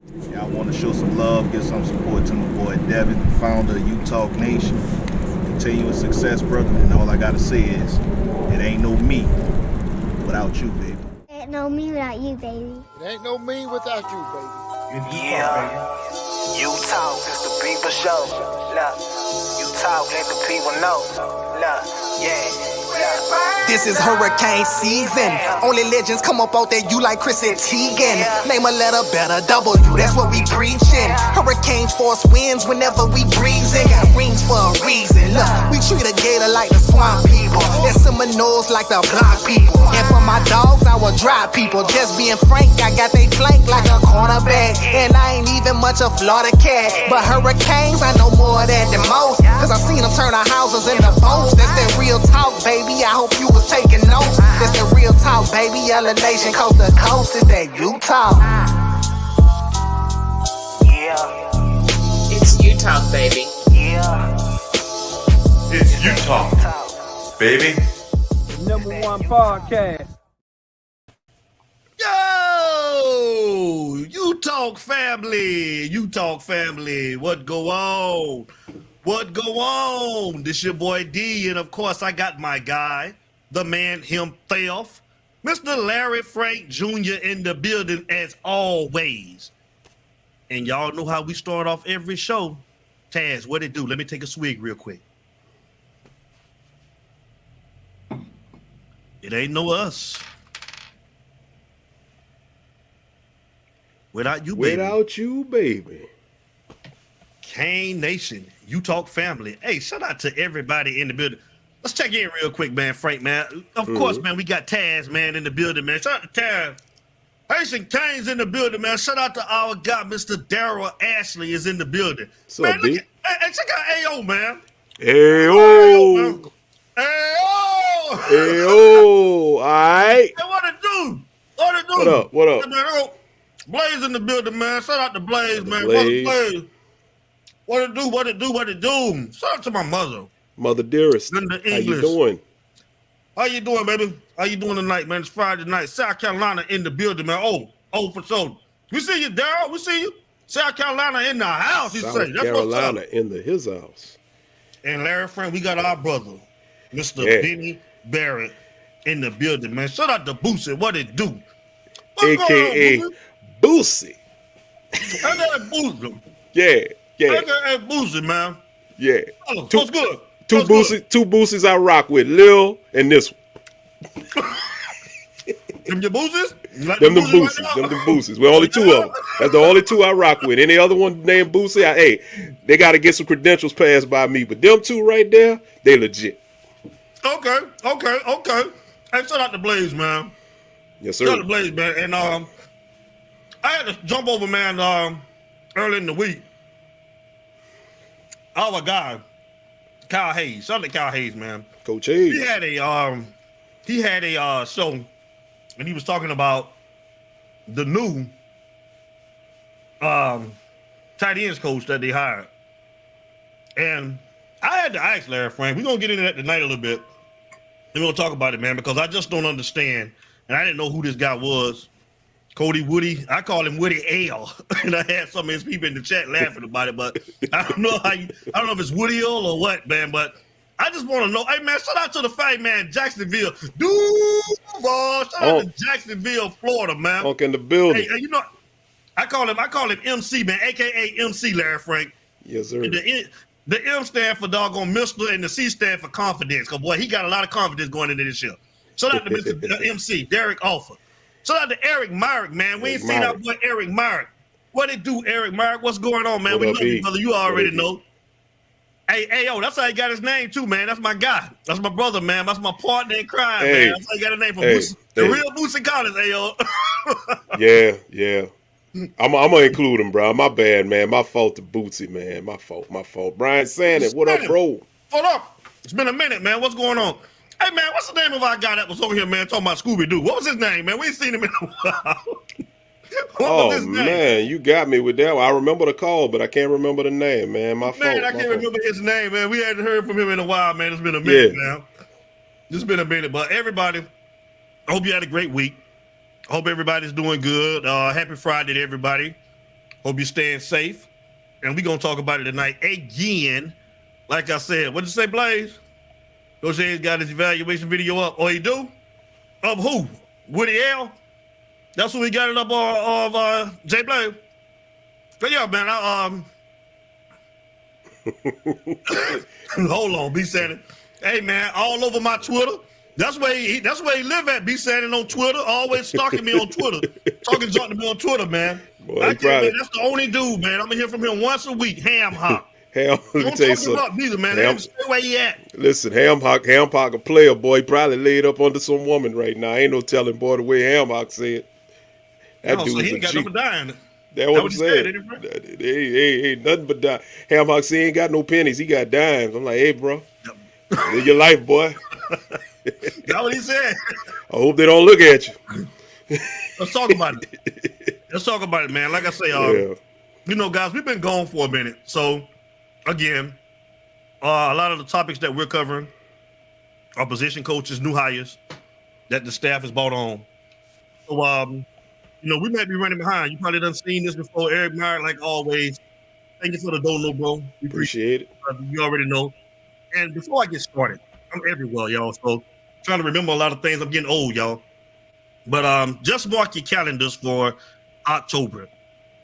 Yeah, I want to show some love, give some support to my boy Devin, founder of UTalk Nation. Continuous success, brother. And all I gotta say is, it ain't no me without you, baby. Ain't no me without you, baby. It ain't no me without you, baby. Yeah, you talk, it's the people show. Look, you talk, let the people know. Look, yeah. This is hurricane season. Only legends come up out there, you like Chris and Teigen. Name a letter better, W, that's what we preaching. Hurricanes force winds whenever we breezing. Got rings for a reason. Look, we treat a gator like the swamp people. And Seminoles like the block people. And for my dogs, I will drive people. Just being frank, I got they flank like a cornerback. And I ain't even much a Florida cat. But hurricanes, I know more of that than most. Cause I seen them turn our houses into boats. That's that real talk, baby. I hope you was taking notes. That's the real talk, baby. Yellow Nation, coast to coast. Is that you talk? Yeah. It's you talk, baby. Yeah. It's you talk, baby. #1 podcast. Yo, UTalk family, UTalk family. What go on? What go on? This your boy D, and of course I got my guy, the man himself, Mr. Larry Frank Jr. in the building as always. And y'all know how we start off every show. Taz, what it do? Let me take a swig real quick. It ain't no us without you, baby. Without you, baby. Kane Nation, UTalk family. Hey, shout out to everybody in the building. Let's check in real quick, man, Frank, man. Of course, man, we got Taz, man, in the building, man. Shout out to Taz. Haitian Kane's in the building, man. Shout out to our guy, Mr. Daryl Ashley is in the building. What's man, up, B? Hey, check out AO, man. Ayo. AO! Ayo. All right. Hey, what it do? What it do? What up? What up? Hey, man, Blaze in the building, man. Shout out to Blaze, man. Blaze. Blaze. What it do? What it do? What it do? Shout out to my mother. Mother dearest. Linda How English. you doing? How you doing, baby? How you doing tonight, man? It's Friday night. South Carolina in the building, man. Oh, for sure. We see you, Daryl. We see you. South Carolina in the house, he South say. That's Carolina what's up. in his house. And Larry Frank, we got our brother, Mr. Yeah. Benny Barrett, in the building, man. Shout out to Boosie. What it do? What's AKA going on, Boosie. Boosie? That Boosie. Yeah. Yeah. AKA Boosie, man. Yeah. Oh, Two- what's good? Two What's good? Boosies I rock with. Lil and this one. Them your Boosies? You like Them Boosies Boosies. right now? Them Boosies. We're only two of them. That's the only two I rock with. Any other one named Boosie, hey, they got to get some credentials passed by me. But them two right there, they legit. Okay. Hey, shout out to Blaze, man. Yes, Shout out sir. to Blaze, man. And I had to jump over, man, early in the week. Our guy, Kyle Hayes. Shout out to Kyle Hayes, man. Coach Hayes. He had a show, and he was talking about the new tight ends coach that they hired. And I had to ask Larry Frank, we're gonna get into that tonight a little bit. And we're gonna talk about it, man, because I just don't understand. And I didn't know who this guy was. Cody Woody. I call him Woody L. And I had some of his people in the chat laughing about it, but I don't know I don't know if it's Woody L or what, man, but I just want to know. Hey, man, shout out to the fight, man, Jacksonville. Duval. Shout out to Jacksonville, Florida, man. Funk in the building. Hey, you know, I call him MC, man, a.k.a. MC, Larry Frank. Yes, sir. The M stand for doggone Mr. and the C stand for confidence. Because, boy, he got a lot of confidence going into this show. Shout out to Mr. MC, Derek Alpha. Shout out to Eric Myrick, man. We ain't seen our boy Eric Myrick. What it do, Eric Myrick? What's going on, man? What We up, love you, E? brother. You already know. Hey, yo, that's how he got his name, too, man. That's my guy. That's my brother, man. That's my partner in crime, Hey. man. That's how he got his name from Hey. Boosie. The real Boosie Collins, yo. Yeah. I'm gonna include him, bro. My bad, man. My fault to Bootsy, man. My fault. Brian Sanders, what up, bro? Hold up. It's been a minute, man. What's going on? Hey, man, what's the name of our guy that was over here, man, talking about Scooby-Doo? What was his name, man? We ain't seen him in a while. What was his name? Man, you got me with that one. I remember the call, but I can't remember the name, man. My fault. Man, I can't remember his name, man. We hadn't heard from him in a while, man. It's been a minute now. It's been a minute. But everybody, I hope you had a great week. I hope everybody's doing good. Happy Friday to everybody. Hope you're staying safe. And we're going to talk about it tonight again. Like I said, what'd you say, Blaze? Coach Hayes got his evaluation video up. Oh, he do? Of who? Woody L? That's who we got it up of Jay Blaze. But yeah, man, hold on, B Sandy. Hey man, all over my Twitter. That's where he live at, B Sandy on Twitter. Always stalking me on Twitter. Talking junk to me on Twitter, man. Boy, I tell you, that's the only dude, man. I'm gonna hear from him once a week. Ham Hock. Ham, let me tell you something. About neither, man. Ham, stay where he at. Listen, Ham Hock a player, boy. He probably laid up under some woman right now. Ain't no telling, boy, the way Ham Hock said. That dude's so he a ain't got G. nothing dying. That's what I'm saying. Ain't nothing but die. Ham Hock said he ain't got no pennies. He got dimes. I'm like, hey, bro, live your life, boy. That's what he said. I hope they don't look at you. Let's talk about it. Let's talk about it, man. Like I say, you know, guys, we've been gone for a minute. So, again, a lot of the topics that we're covering are position coaches, new hires that the staff has brought on. So, you know, we might be running behind. You probably done seen this before. Eric Meyer, like always. Thank you for the dono, bro. We appreciate it. You already know. And before I get started, I'm everywhere, y'all. So trying to remember a lot of things. I'm getting old, y'all. But just mark your calendars for October.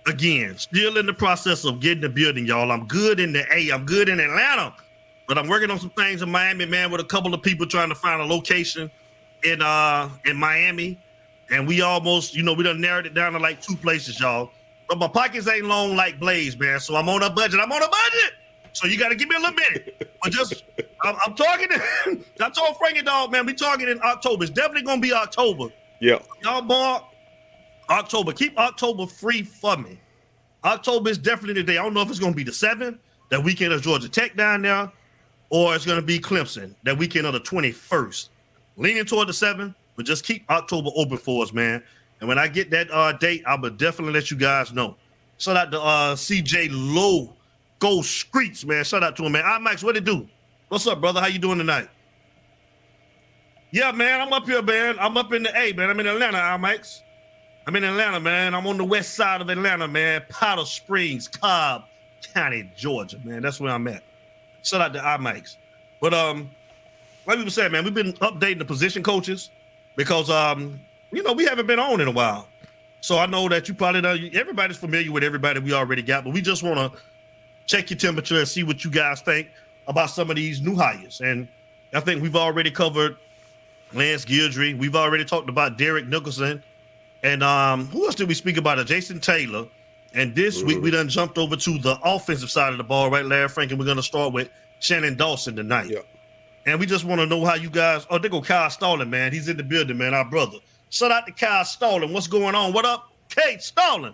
Again, still in the process of getting the building, y'all. I'm good in the A. I'm good in Atlanta. But I'm working on some things in Miami, man, with a couple of people trying to find a location in Miami. And we almost, you know, we done narrowed it down to like 2 places, y'all. But my pockets ain't long like Blaze, man. So I'm on a budget. So you got to give me a little minute. But just, I'm talking. I told Frankie Dog, man, we talking in October. It's definitely going to be October. Yeah. Y'all mark October. Keep October free for me. October is definitely the day. I don't know if it's going to be the 7th, that weekend of Georgia Tech down there, or it's going to be Clemson, that weekend of the 21st. Leaning toward the 7th. But just keep October open for us, man. And when I get that date, I will definitely let you guys know. Shout out to CJ Low, Go Streets, man. Shout out to him, man. Max, what it do? What's up, brother? How you doing tonight? Yeah, man, I'm up here, man. I'm up in the A, man. I'm in Atlanta, Max. I'm in Atlanta, man. I'm on the west side of Atlanta, man. Powder Springs, Cobb County, Georgia, man. That's where I'm at. Shout out to Max. But like we were saying, man, we've been updating the position coaches. Because, you know, we haven't been on in a while. So I know that you probably know, everybody's familiar with everybody we already got, but we just want to check your temperature and see what you guys think about some of these new hires. And I think we've already covered Lance Guidry. We've already talked about Derek Nicholson. And who else did we speak about? Jason Taylor. And this week we done jumped over to the offensive side of the ball, right, Larry Frank? And we're going to start with Shannon Dawson tonight. Yeah. And we just want to know how you guys. Oh, there go Kyle Stalling, man. He's in the building, man. Our brother. Shout out to Kyle Stalling. What's going on? What up, Kate Stalling?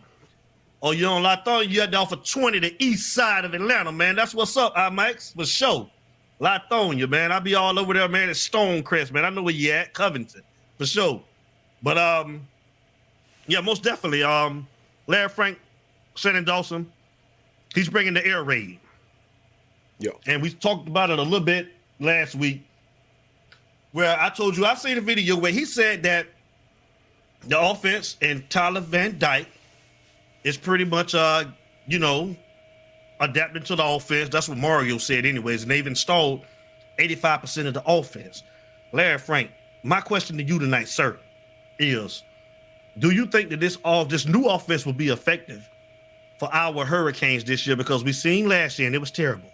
Oh, you on Latonia? You had to offer 20 the east side of Atlanta, man. That's what's up, Max, for sure. Latonia, man. I'll be all over there, man. It's Stonecrest, man. I know where you at, Covington, for sure. But yeah, most definitely. Larry Frank, Shannon Dawson, he's bringing the air raid. Yeah. And we talked about it a little bit last week, where I told you I seen a video where he said that the offense and Tyler Van Dyke is pretty much you know, adapting to the offense. That's what Mario said anyways, and they've installed 85% of the offense. Larry Frank, my question to you tonight, sir, is do you think that this new offense will be effective for our Hurricanes this year? Because we seen last year and it was terrible.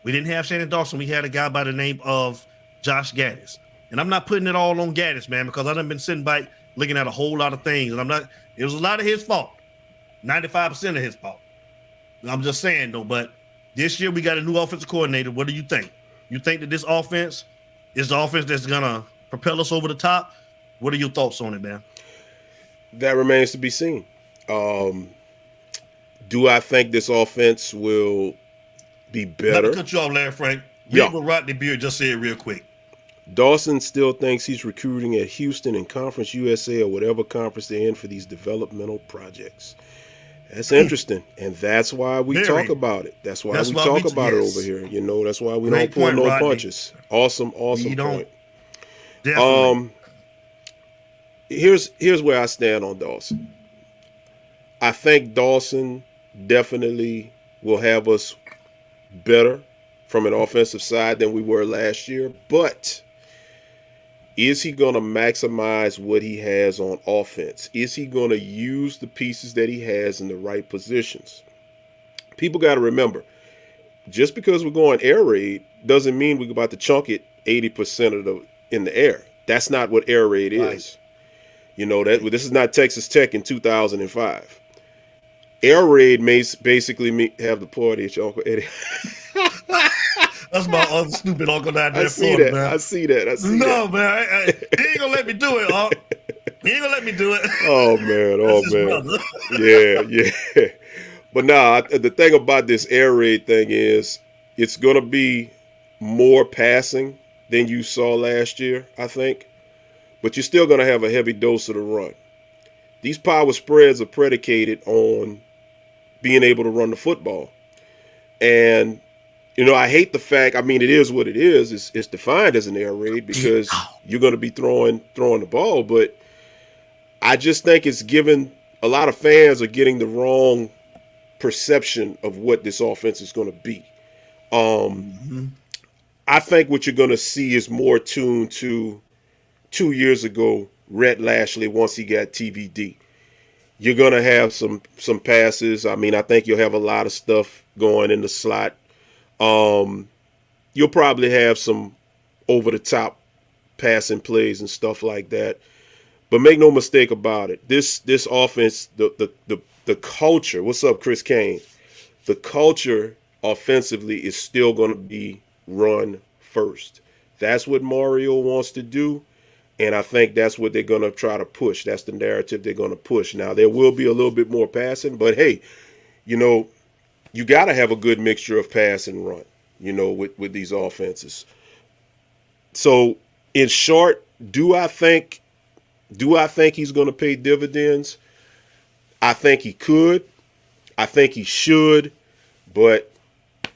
We didn't have Shannon Dawson. We had a guy by the name of Josh Gaddis. And I'm not putting it all on Gaddis, man, because I done been sitting back looking at a whole lot of things. And it was a lot of his fault. 95% of his fault. I'm just saying, though, but this year we got a new offensive coordinator. What do you think? You think that this offense is the offense that's going to propel us over the top? What are your thoughts on it, man? That remains to be seen. Do I think this offense will be better? Not to cut you off, Larry Frank. Read what Rodney Beard just said real quick. Dawson still thinks he's recruiting at Houston and Conference USA or whatever conference they're in for these developmental projects. That's interesting, and that's why we talk about it. That's why we talk about it over here. You know, that's why we don't pull no punches. Awesome point. Definitely. Here's where I stand on Dawson. I think Dawson definitely will have us better from an offensive side than we were last year. But is he going to maximize what he has on offense? Is he going to use the pieces that he has in the right positions? People got to remember, just because we're going air raid doesn't mean we're about to chunk it 80% in the air. That's not what air raid is. Right. You know, this is not Texas Tech in 2005. Air raid may basically have the party at your Uncle Eddie. That's my other stupid uncle down there. I see that. Man. I see that. No, man. He ain't gonna let me do it, Unc. He ain't gonna let me do it. Oh, man. Oh, man. Yeah. But nah, the thing about this air raid thing is it's going to be more passing than you saw last year, I think. But you're still going to have a heavy dose of the run. These power spreads are predicated on being able to run the football. And, you know, I hate the fact, I mean, it is what it is. It's defined as an air raid because you're going to be throwing the ball. But I just think it's given a lot of fans are getting the wrong perception of what this offense is going to be. I think what you're going to see is more tuned to 2 years ago, Rhett Lashley, once he got TVD. You're going to have some passes. I mean, I think you'll have a lot of stuff going in the slot. You'll probably have some over-the-top passing plays and stuff like that. But make no mistake about it. This offense, the culture, what's up, Chris Kane? The culture offensively is still going to be run first. That's what Mario wants to do, and I think that's what they're going to try to push. That's the narrative they're going to push. Now, there will be a little bit more passing, but hey, you know, you got to have a good mixture of pass and run, you know, with these offenses. So, in short, do I think he's going to pay dividends? I think he could. I think he should. But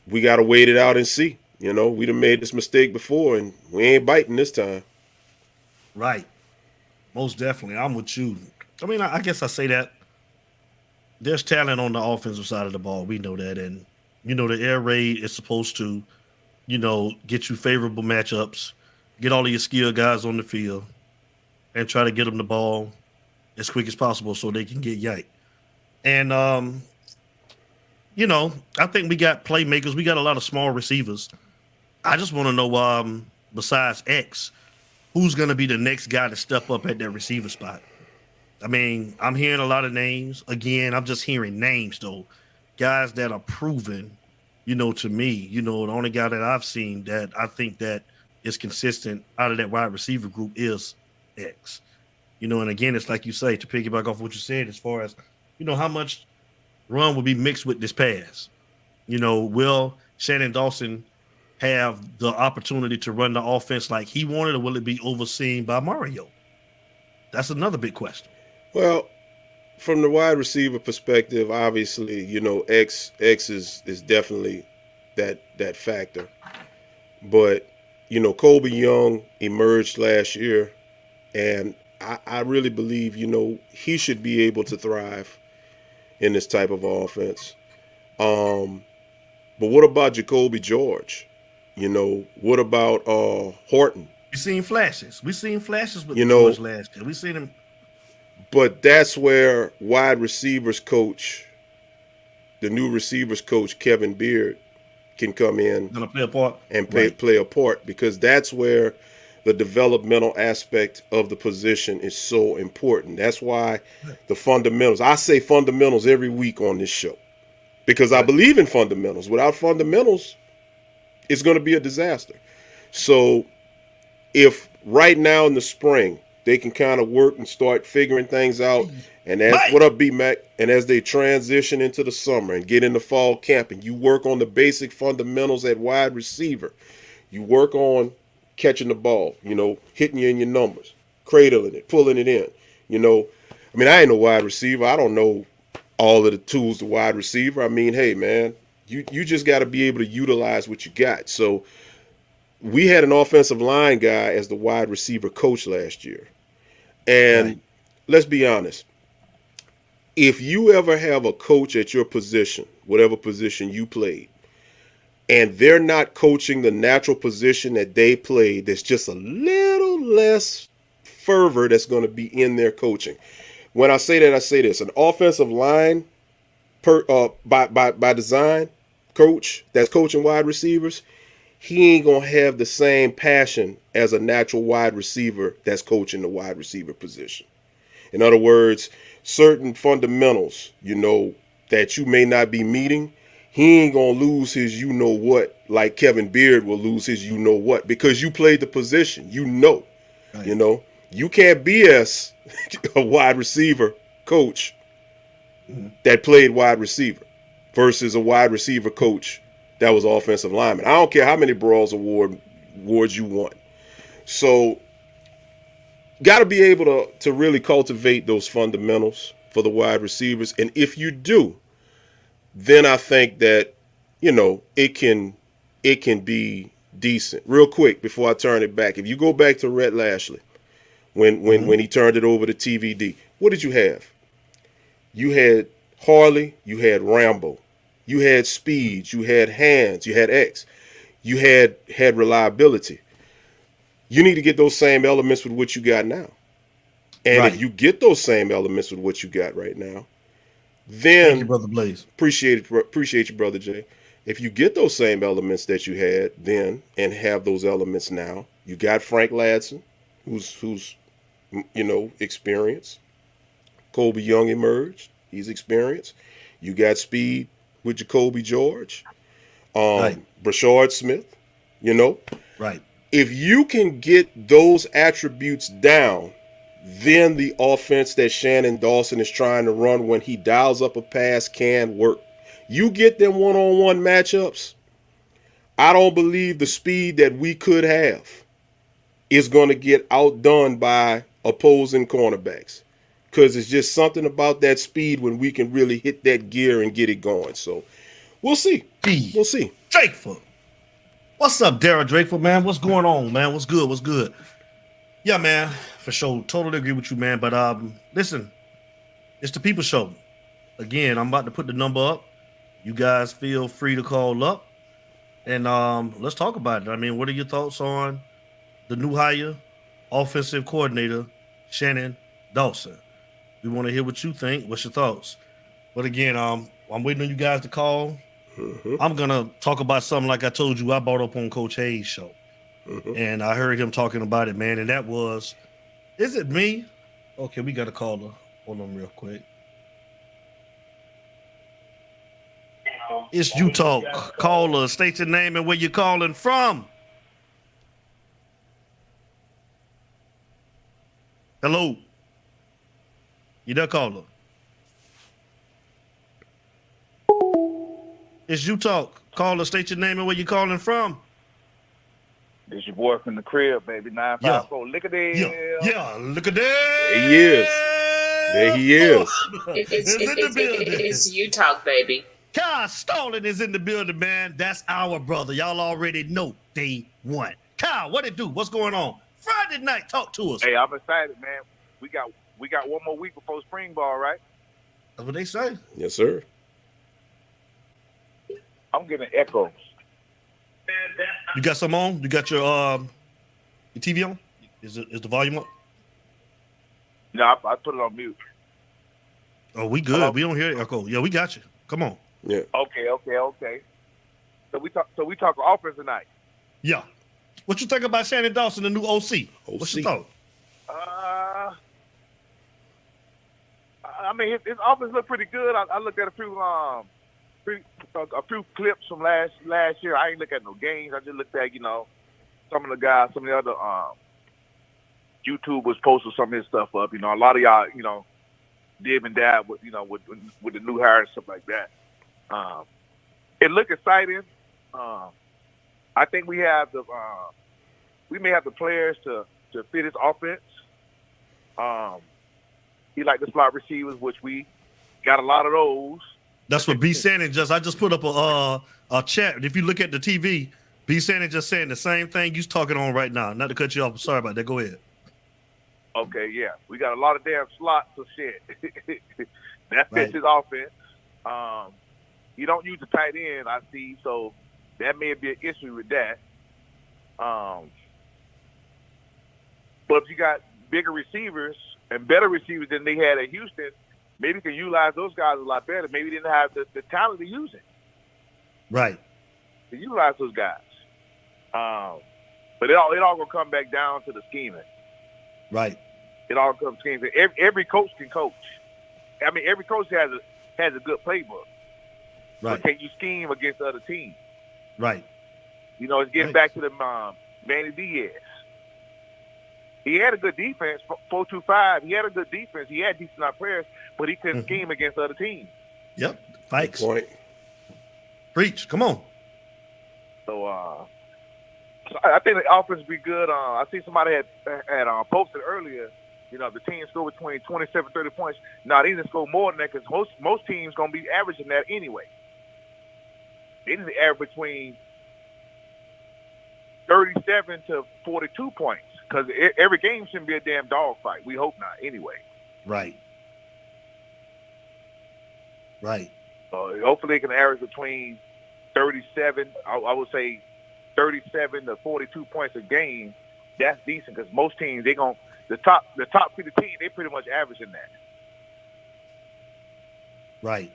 we got to wait it out and see. You know, we done made this mistake before, and we ain't biting this time. Right. Most definitely. I'm with you. I mean, I guess I say that. There's talent on the offensive side of the ball. We know that. And, you know, the air raid is supposed to, you know, get you favorable matchups, get all of your skilled guys on the field, and try to get them the ball as quick as possible so they can get yanked. And, you know, I think we got playmakers. We got a lot of small receivers. I just want to know, besides X, who's going to be the next guy to step up at that receiver spot? I mean, I'm hearing a lot of names. Again, I'm just hearing names, though. Guys that are proven, you know, to me. You know, the only guy that I've seen that I think that is consistent out of that wide receiver group is X. You know, and again, it's like you say, to piggyback off what you said, as far as, you know, how much run will be mixed with this pass. You know, will Shannon Dawson have the opportunity to run the offense like he wanted, or will it be overseen by Mario? That's another big question. Well, from the wide receiver perspective, obviously, you know, X is definitely that factor. But, you know, Colby Young emerged last year, and I really believe, you know, he should be able to thrive in this type of offense. But what about Jacoby George? You know, what about Horton? We seen flashes. We seen flashes with George last year. We seen him. But that's where wide receivers coach, the new receivers coach, Kevin Beard, can come in Gonna play a part. and play a part, because that's where the developmental aspect of the position is so important. That's why the fundamentals, I say fundamentals every week on this show, because I believe in fundamentals. Without fundamentals, it's going to be a disaster. So if right now in the spring they can kind of work and start figuring things out, and as what up, B-Mac, and as they transition into the summer and get into fall camp, and you work on the basic fundamentals at wide receiver, you work on catching the ball, you know, hitting you in your numbers, cradling it, pulling it in. You know, I mean, I ain't no wide receiver. I don't know all of the tools to wide receiver. I mean, hey, man, you just got to be able to utilize what you got. So we had an offensive line guy as the wide receiver coach last year. And let's be honest, if you ever have a coach at your position, whatever position you played, and they're not coaching the natural position that they played, there's just a little less fervor that's going to be in their coaching. When I say that, I say this: an offensive line, by design, coach that's coaching wide receivers, he ain't gonna have the same passion as a natural wide receiver that's coaching the wide receiver position. In other words, certain fundamentals, that you may not be meeting, he ain't gonna lose his you-know-what like Kevin Beard will lose his you-know-what because you played the position, right. You can't BS a wide receiver coach that played wide receiver versus a wide receiver coach that was offensive lineman. I don't care how many Brawls awards you won. So got to be able to really cultivate those fundamentals for the wide receivers. And if you do, then I think that, it can be decent. Real quick before I turn it back, if you go back to Rhett Lashley, when he turned it over to TVD, what did you have? You had Harley, you had Rambo, you had speed, you had hands, you had X, you had reliability. You need to get those same elements with what you got now. And right. If you get those same elements with what you got right now, then thank you, Brother Blaze. Appreciate you, Brother Jay. If you get those same elements that you had then and have those elements now, you got Frank Ladson, who's experienced. Colby Young emerged. He's experienced. You got speed with Jacoby George. Right. Brashard Smith, Right. If you can get those attributes down, then the offense that Shannon Dawson is trying to run when he dials up a pass can work. You get them one-on-one matchups, I don't believe the speed that we could have is going to get outdone by opposing cornerbacks. Because it's just something about that speed when we can really hit that gear and get it going. So we'll see. We'll see. Drakeford. What's up, Darryl Drakeford, man? What's going on, man? What's good? What's good? Yeah, man, for sure. Totally agree with you, man. But listen, it's the People Show. Again, I'm about to put the number up. You guys feel free to call up. And let's talk about it. I mean, what are your thoughts on the new hire, offensive coordinator, Shannon Dawson? We want to hear what you think. What's your thoughts? But again, I'm waiting on you guys to call. Mm-hmm. I'm going to talk about something like I told you I brought up on Coach Hayes' show. Mm-hmm. And I heard him talking about it, man. And that was, is it me? Okay, we got a caller. Hold on real quick. It's you talk. Caller, state your name and where you're calling from. Hello. You there, caller? It's you talk. Caller, state your name and where you calling from. This your boy from the crib, baby. 954. Look at this. Yeah, look at this. There he is. There he is. It's in the building. It's you talk, baby. Kyle Stalling is in the building, man. That's our brother. Y'all already know day one. Kyle, what it do? What's going on? Friday night, talk to us. Hey, I'm excited, man. We got one more week before spring ball, right? That's what they say. Yes, sir. I'm getting echoes. You got some on? You got your TV on? Is the volume up? No, I put it on mute. Oh, we good. Hello? We don't hear the echo. Yeah, we got you. Come on. Yeah. Okay. So we talk offense tonight. Yeah. What you think about Shannon Dawson, the new OC? What's your thought? I mean, his offense looked pretty good. I looked at a few clips from last year. I ain't look at no games. I just looked at some of the guys, some of the other YouTubers posted some of his stuff up. A lot of y'all dib and dab with the new hire and stuff like that. It looked exciting. I think we may have the players to fit his offense. He like the slot receivers, which we got a lot of those. That's what B. Shannon I just put up a chat. If you look at the TV, B. Shannon just saying the same thing you're talking on right now. Not to cut you off. I'm sorry about that. Go ahead. Okay, yeah. We got a lot of damn slots of shit. That fits Right. his offense. You don't use the tight end, I see, so that may be an issue with that. But if you got bigger receivers and better receivers than they had at Houston, maybe you can utilize those guys a lot better. Maybe they didn't have the talent to use it. Right. To utilize those guys. But it all gonna come back down to the scheming. Right. It all comes to scheming. Every coach can coach. I mean, every coach has a good playbook. Right. But can you scheme against other teams? Right. You know, it's getting back to the Manny Diaz. He had a good defense, 4-2-5. He had a good defense. He had decent enough players, but he couldn't scheme against other teams. Yep. Fikes. Good point. Preach. Come on. So I think the offense will be good. I see somebody had posted earlier, you know, the team score between 27 30 points. Now, they need to score more than that because most teams going to be averaging that anyway. They need to average between 37 to 42 points because every game shouldn't be a damn dogfight. We hope not anyway. Right. Right. Hopefully they can average between 37, I would say 37 to 42 points a game. That's decent because most teams, the top 50 team, they pretty much averaging that. Right.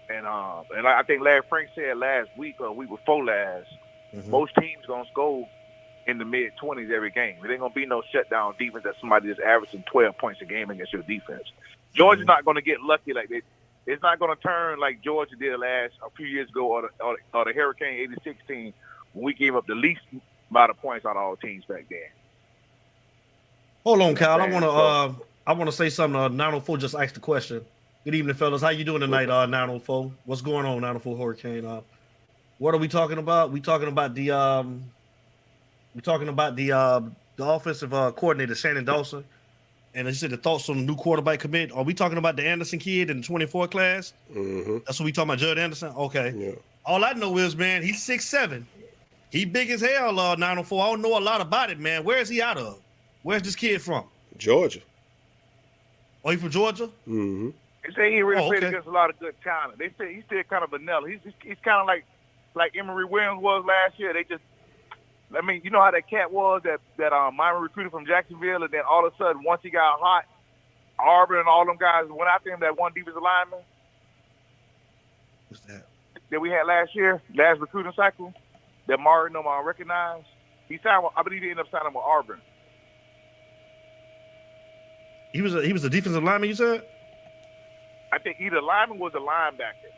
And I think Larry Frank said last week or week before last, most teams going to score in the mid-20s every game. There ain't going to be no shutdown defense that somebody that's averaging 12 points a game against your defense. Georgia's not going to get lucky like that. It's not going to turn like Georgia did a few years ago or the Hurricane 86 team when we gave up the least amount of points out of all teams back then. Hold on, Kyle. I want to say something. 904 just asked the question. Good evening, fellas. How you doing tonight, 904? What's going on, 904 Hurricane? What are we talking about? We talking about the offensive coordinator, Shannon Dawson. And he said the thoughts on the new quarterback commit. Are we talking about the Anderson kid in the 24 class? That's what we talking about, Judd Anderson? Okay. Yeah. All I know is, man, he's 6'7". He big as hell, 904. I don't know a lot about it, man. Where is he out of? Where's this kid from? Georgia. Oh, he from Georgia? Mm-hmm. They say he really played against a lot of good talent. They say he's still kind of vanilla. He's kind of like Emory Williams was last year. I mean, you know how that cat was that Myron recruited from Jacksonville, and then all of a sudden, once he got hot, Auburn and all them guys went after him, that one defensive lineman. What's that? That we had last year, last recruiting cycle, that Myron recognized. I believe he ended up signing with Auburn. He was a defensive lineman, you said? I think either lineman was a linebacker.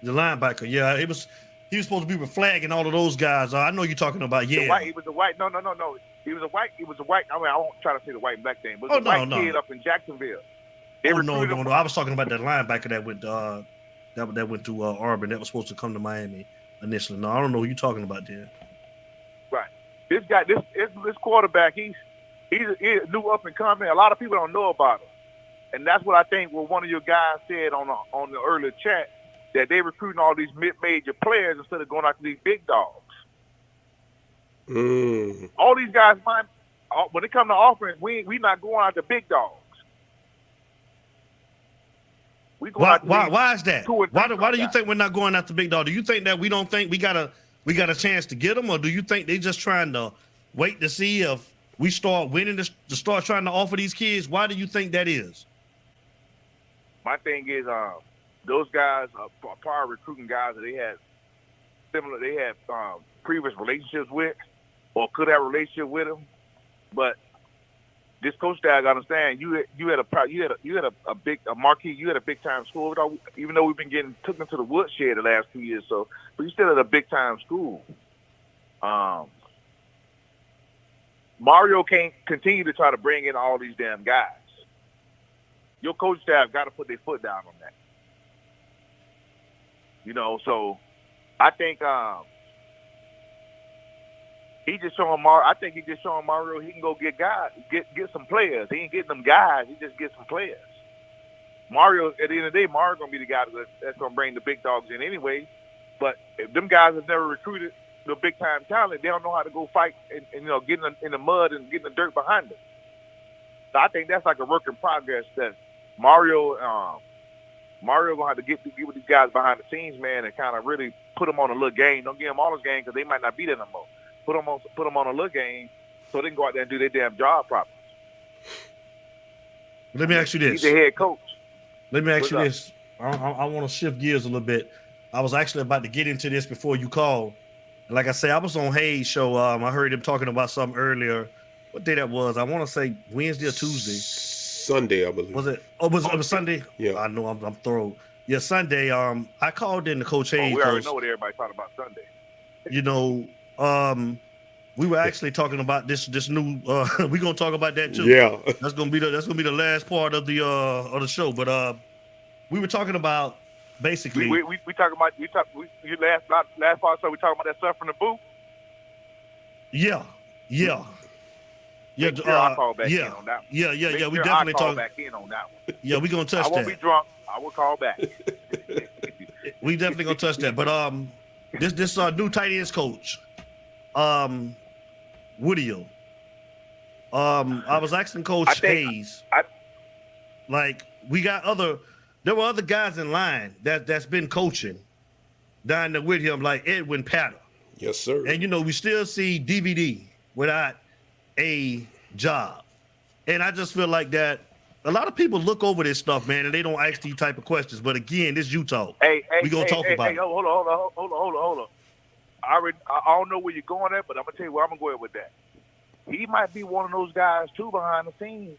The linebacker, yeah. He was supposed to be with Flag and all of those guys. I know you're talking about, yeah. He was a white. No. He was a white. I mean, I won't try to say the white and black thing, but it was a white kid up in Jacksonville. No. I was talking about that linebacker that went to Auburn that was supposed to come to Miami initially. No, I don't know who you're talking about there. Right. This guy, this quarterback, he's new up and coming. A lot of people don't know about him, and that's what I think. What one of your guys said on the earlier chat, that they recruiting all these mid-major players instead of going after these big dogs. All these guys, when it comes to offense, we not going after big dogs. Why is that? Why do you think we're not going after big dog? Do you think that we don't think we got a chance to get them, or do you think they just trying to wait to see if we start winning to start trying to offer these kids? Why do you think that is? My thing is, those guys are prior recruiting guys that they had previous relationships with, or could have a relationship with them. But this coach staff, I understand you had a big marquee, you had a big time school. Even though we've been getting took into the woodshed the last 2 years, but you still at a big time school. Mario can't continue to try to bring in all these damn guys. Your coach staff got to put their foot down on that. You know, so I think he's just showing Mario he can go get guys, get some players. He ain't getting them guys. He just gets some players. Mario, at the end of the day, Mario gonna be the guy that's gonna bring the big dogs in anyway. But if them guys have never recruited the big time talent, they don't know how to go fight and get in the mud and get in the dirt behind them. So I think that's like a work in progress that Mario gonna have to get with these guys behind the scenes, man, and kind of really put them on a little game. Don't give them all this game because they might not be there no more. Put them on a little game so they can go out there and do their damn job properly. Let me ask you this. He's the head coach. Let me ask you this. I want to shift gears a little bit. I was actually about to get into this before you called. Like I say, I was on Hayes' show. I heard him talking about something earlier. What day that was? I want to say Wednesday or Tuesday. Sunday, I believe. Was it? Oh, was it Sunday? Yeah. I know I'm thorough. Yeah, Sunday. I called in to Coach Hayes. We already know what everybody's talking about Sunday. You know, we were actually talking about this new. We're gonna talk about that too. Yeah. That's gonna be the last part of the show. But we were talking about basically. We talking about last part. So we talking about that stuff from the booth. Yeah. Sure I'll call back in on that one. Yeah. Sure We definitely call talk back in on that one. Yeah, we gonna touch that. I won't be drunk. I will call back. We definitely gonna touch that. But this new tight ends coach, Woodhill. I was asking Coach Hayes. There were other guys in line that's been coaching down there with him, like Edwin Patter. Yes, sir. And we still see DVD without a job. And I just feel like that a lot of people look over this stuff, man, and they don't ask these type of questions. But again, this Utah. We gonna talk about it. Hold on. I don't know where you're going at, but I'm gonna tell you where I'm gonna go at with that. He might be one of those guys too behind the scenes.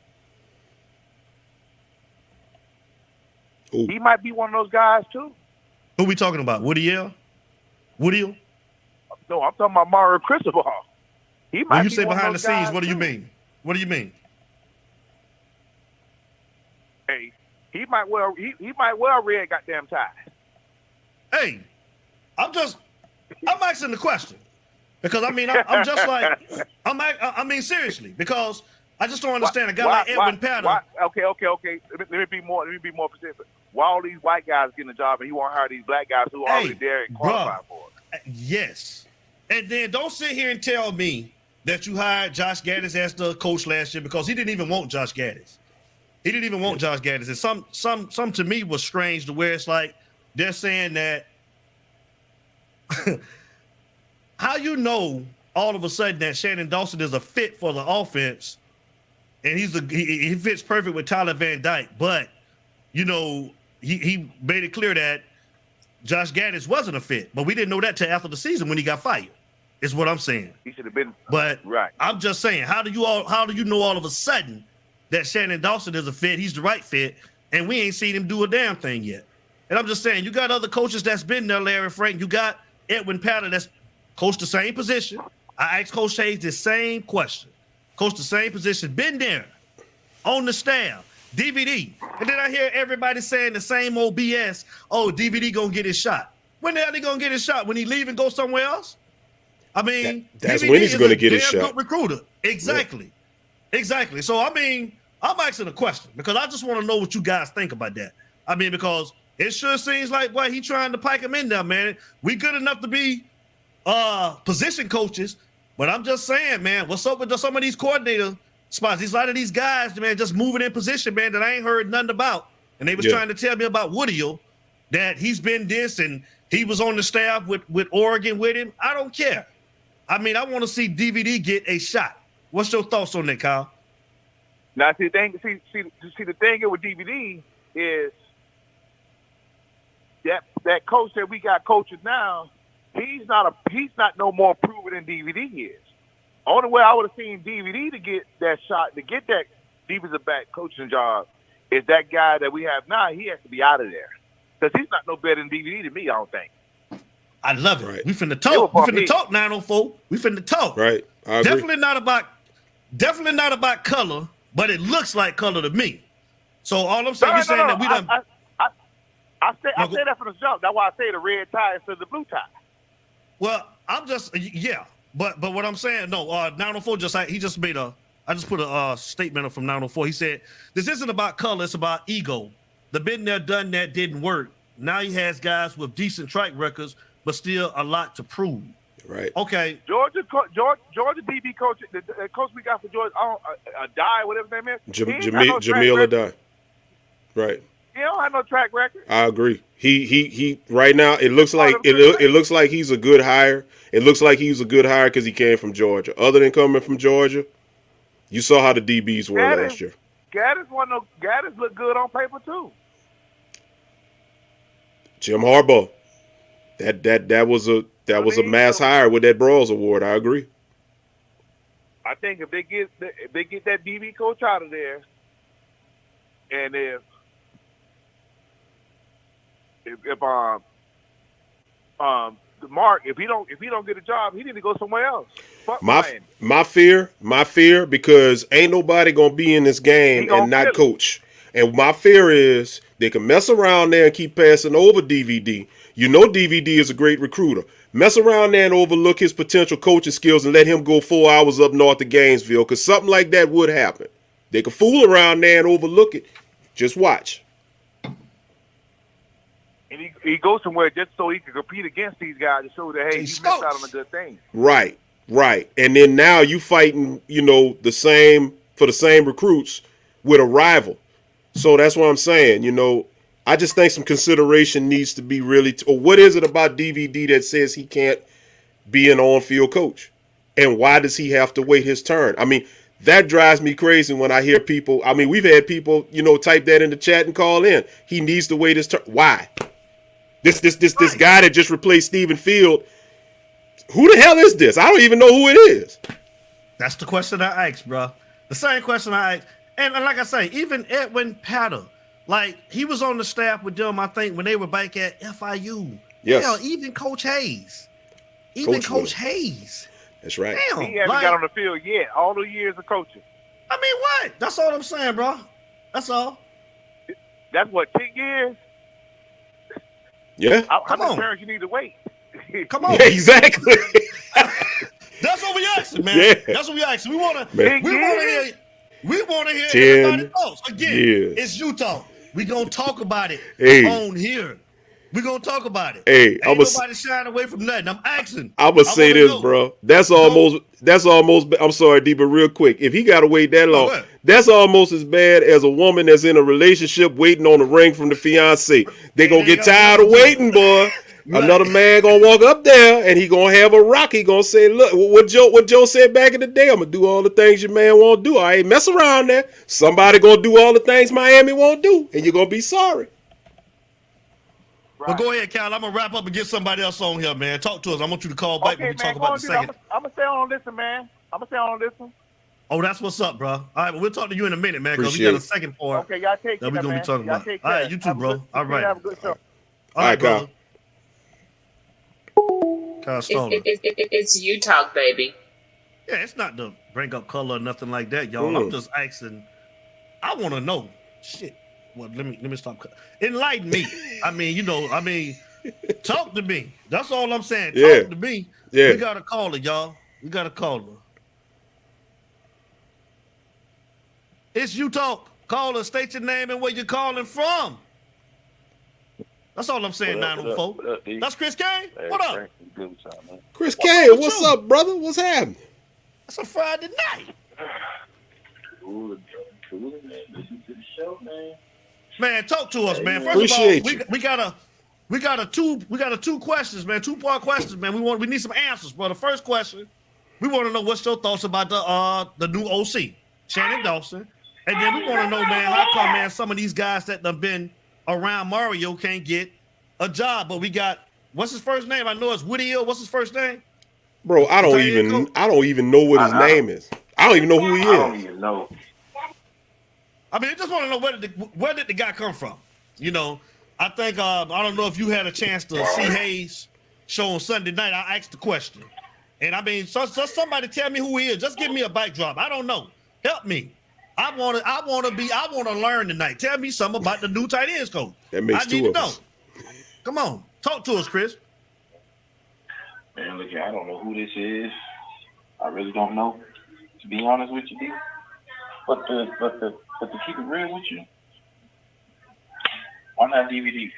Ooh. He might be one of those guys too. Who we talking about? Woodhill? No, I'm talking about Mario Cristobal. He might when you be say one behind of the those scenes, guys what do you too. mean? What do you mean? Hey, he might well wear a goddamn tie. Hey, I'm asking the question because I'm just like I mean seriously because I just don't understand a guy like Edwin Patter. Okay. Let me be more specific. Why all these white guys getting a job and he won't hire these black guys who are already there and qualified for it? Yes, and then don't sit here and tell me that you hired Josh Gaddis as the coach last year because he didn't even want Josh Gaddis. He didn't even want Josh Gaddis. And some to me was strange to where it's like they're saying that how all of a sudden that Shannon Dawson is a fit for the offense and he fits perfect with Tyler Van Dyke, but he made it clear that Josh Gaddis wasn't a fit, but we didn't know that till after the season when he got fired. Is what I'm saying. He should have been. But right. I'm just saying, how do you know all of a sudden that Shannon Dawson is a fit? He's the right fit, and we ain't seen him do a damn thing yet. And I'm just saying, you got other coaches that's been there, Larry Frank. You got Edwin Patter that's coached the same position. I asked Coach Hayes the same question. Coached the same position, been there, on the staff, DVD. And then I hear everybody saying the same old BS. Oh, DVD gonna get his shot. When the hell he gonna get his shot? When he leave and go somewhere else? I mean, that's DVD when he's going to get his shot. good recruiter. Exactly. So, I mean, I'm asking a question because I just want to know what you guys think about that. I mean, because it sure seems like, boy, he trying to pike him in there, man. We good enough to be position coaches, but I'm just saying, man, what's up with some of these coordinator spots? A lot of these guys, man, just moving in position, man, that I ain't heard nothing about. And they was trying to tell me about Woodhill, that he's been this and he was on the staff with Oregon with him. I don't care. I mean, I want to see DVD get a shot. What's your thoughts on that, Kyle? Now, see the thing with DVD is that coach that we got coaching now, he's not no more proven than DVD is. Only way I would have seen DVD to get that shot, to get that defensive back coaching job, is that guy that we have now. He has to be out of there because he's not no better than DVD to me. I don't think. I love it. Right. We finna talk. We finna talk 904. We finna talk. Right. I agree. Definitely not about color, but it looks like color to me. So all I'm saying, that we done. I say that from the jump. That's why I say the red tie instead of the blue tie. Well, I'm just but what I'm saying, no, 904 he just made I just put a statement from 904. He said, this isn't about color, it's about ego. The been there, done that didn't work. Now he has guys with decent track records, but still a lot to prove. Right. Okay. Georgia DB coach, the coach we got for Georgia, Die, whatever his name is. Jamil Adai. Right. He don't have no track record. I agree. He right now it looks like he's a good hire. It looks like he's a good hire because he came from Georgia. Other than coming from Georgia, you saw how the DBs were last year. Gaddis looked good on paper too. Jim Harbaugh. That was a mass hire with that Broyles Award. I agree. I think if they get that DB coach out of there, and if Mark, if he don't get a job, he need to go somewhere else. Fuck my fear, because ain't nobody gonna be in this game and not coach. And my fear is they can mess around there and keep passing over DVD. You know DVD is a great recruiter. Mess around there and overlook his potential coaching skills and let him go 4 hours up north to Gainesville, because something like that would happen. They can fool around there and overlook it. Just watch. And he goes somewhere just so he can compete against these guys to show that, hey, he missed out on a good thing. Right. And then now you fighting, the same recruits with a rival. So that's what I'm saying. I just think some consideration needs to be really. Or what is it about DVD that says he can't be an on-field coach? And why does he have to wait his turn? I mean, that drives me crazy when I hear people. I mean, we've had people, type that in the chat and call in. He needs to wait his turn. Why? This guy that just replaced Stephen Field. Who the hell is this? I don't even know who it is. That's the question I asked, bro. The same question I asked. And like I say, even Edwin Patter, like he was on the staff with them, I think, when they were back at FIU. Yes. Hell, even Coach Hayes. Coach Hayes. That's right. Damn, he hasn't got on the field yet. All the years of coaching. I mean, what? That's all I'm saying, bro. That's all. That's what, 10 years? Yeah. How many turns you need to wait? Come on. Yeah, exactly. That's what we asking, man. Yeah. That's what we asking. We want to hear 10 everybody's thoughts. Again, years. it's Utah. We gonna talk about it on here. We gonna talk about it. Hey, ain't nobody shying away from nothing. I'm asking. I'm gonna say this, bro. That's almost. I'm sorry, D, but real quick, if he gotta wait that long, that's almost as bad as a woman that's in a relationship waiting on a ring from the fiance. They gonna get tired of waiting, boy. Right. Another man gonna walk up there and he gonna have a rock. He gonna say, "Look, what Joe said back in the day. I'm gonna do all the things your man won't do. I ain't mess around there. Somebody gonna do all the things Miami won't do, and you're gonna be sorry." Right. Well, go ahead, Cal. I'm gonna wrap up and get somebody else on here, man. Talk to us. I want you to call back when we talk about the second. I'm gonna stay on this one, man. Oh, that's what's up, bro. All right, well, we'll talk to you in a minute, man, because we got a second part. Okay, y'all take care, that we're gonna be talking about. All right, you too, bro. All right. Have a good show. All right, Kyle. It's you talk, baby. Yeah, it's not to bring up color or nothing like that, y'all. I'm just asking. I want to know. Shit. Well, let me stop. Enlighten me. I mean, talk to me. That's all I'm saying. Talk to me. Yeah. We got a caller, y'all. We got a caller. It's you talk. Caller, state your name and where you're calling from. That's all I'm saying, 904. That's Chris Kane? What up? Chris Kane, what's up, brother? What's happening? It's a Friday night. Man, talk to us, man. First of all, we got a two questions, man. 2-part questions, man. We need some answers, bro. The first question, we want to know what's your thoughts about the new OC, Shannon Dawson. And then we want to know, man, how come, man, some of these guys that have been around Mario can't get a job? But we got, what's his first name? I know it's Whittier. What's his first name? Bro, I don't even know what his name is. I don't even know who he is. I don't even know. I mean, I just want to know where did the guy come from? I think I don't know if you had a chance to see Hayes show on Sunday night. I asked the question, and I mean, so somebody tell me who he is. Just give me a backdrop. I don't know. Help me. I want to learn tonight. Tell me something about the new tight ends coach. That makes two of us. Come on, talk to us, Chris. Man, look here, I don't know who this is. I really don't know, to be honest with you, D. But to keep it real with you, why not DVD?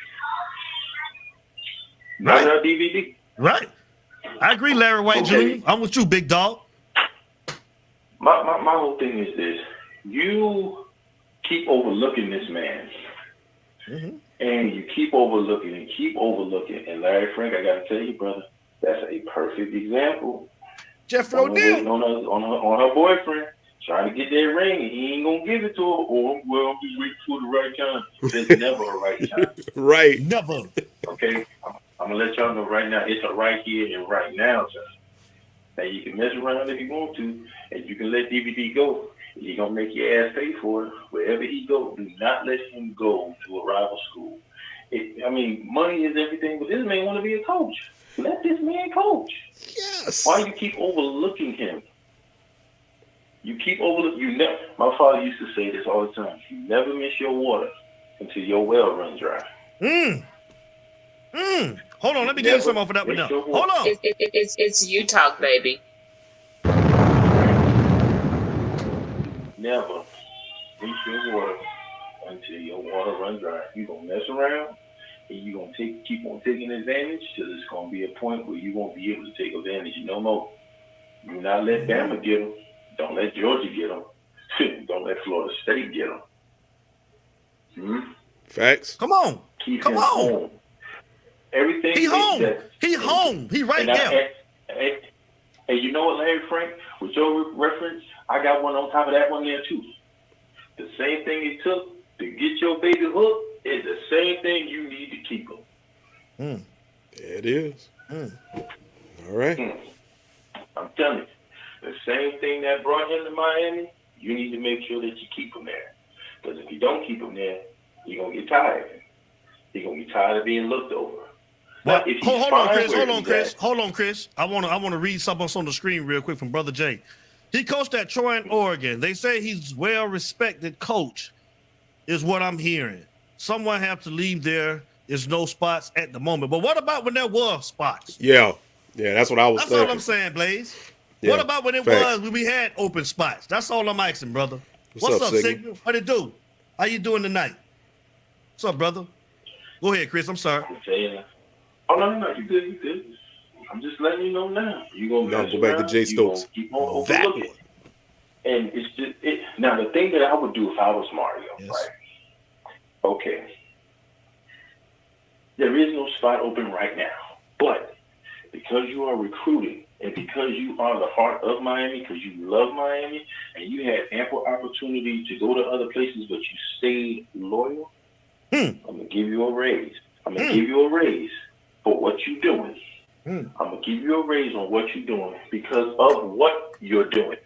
Right. Why not DVD? Right. I agree, Larry White Jr. I'm with you, big dog. My whole thing is this. You keep overlooking this man. Mm-hmm. And you keep overlooking and keep overlooking. And Larry Frank, I got to tell you, brother, that's a perfect example. Jeffrey O'Neal. On her boyfriend, trying to get that ring, and he ain't going to give it to her. Or, well, I'm just waiting for the right time. There's never a right time. Right. Never. Okay? I'm going to let y'all know right now, it's a right here and right now, sir. Now, you can mess around if you want to, and you can let DVD go. He's going to make your ass pay for it. Wherever he goes, do not let him go to a rival school. Money is everything, but this man want to be a coach. Let this man coach. Yes. Why you keep overlooking him? You keep overlooking. My father used to say this all the time. You never miss your water until your well runs dry. Hold on, let me get you some off of that one now. Hold on. It's you talk, baby. Never miss your water until your water runs dry. You're going to mess around, and you're going to keep on taking advantage till there's going to be a point where you won't be able to take advantage no more. Do not let Bama get them. Don't let Georgia get them. Don't let Florida State get them. Facts. Come on. Keep him home. Everything. He home. He home. He right there. And you know what, Larry Frank? With your reference, I got one on top of that one there too. The same thing it took to get your baby hooked is the same thing you need to keep them. There it is. All right. I'm telling you, the same thing that brought him to Miami, you need to make sure that you keep him there. Because if you don't keep him there, you're going to get tired. You're going to be tired of being looked over. Well, hold on, Chris. I want to read something on the screen real quick from Brother Jay. He coached at Troy in Oregon. They say he's well-respected coach, is what I'm hearing. Someone have to leave there. There's no spots at the moment. But what about when there were spots? Yeah, that's what I was thinking. That's all I'm saying, Blaze. Yeah, what about when we had open spots? That's all I'm asking, brother. What's up, Signal? What it do? How you doing tonight? What's up, brother? Go ahead, Chris. I'm sorry. Oh, no, you good. I'm just letting you know now. You're going to go back to Jay Stokes. Keep on overlooking. And it's just now the thing that I would do if I was Mario, right? Okay. There is no spot open right now. But because you are recruiting and because you are the heart of Miami, because you love Miami, and you had ample opportunity to go to other places, but you stayed loyal, I'm going to give you a raise. I'm going to give you a raise for what you're doing. I'm going to give you a raise on what you're doing because of what you're doing,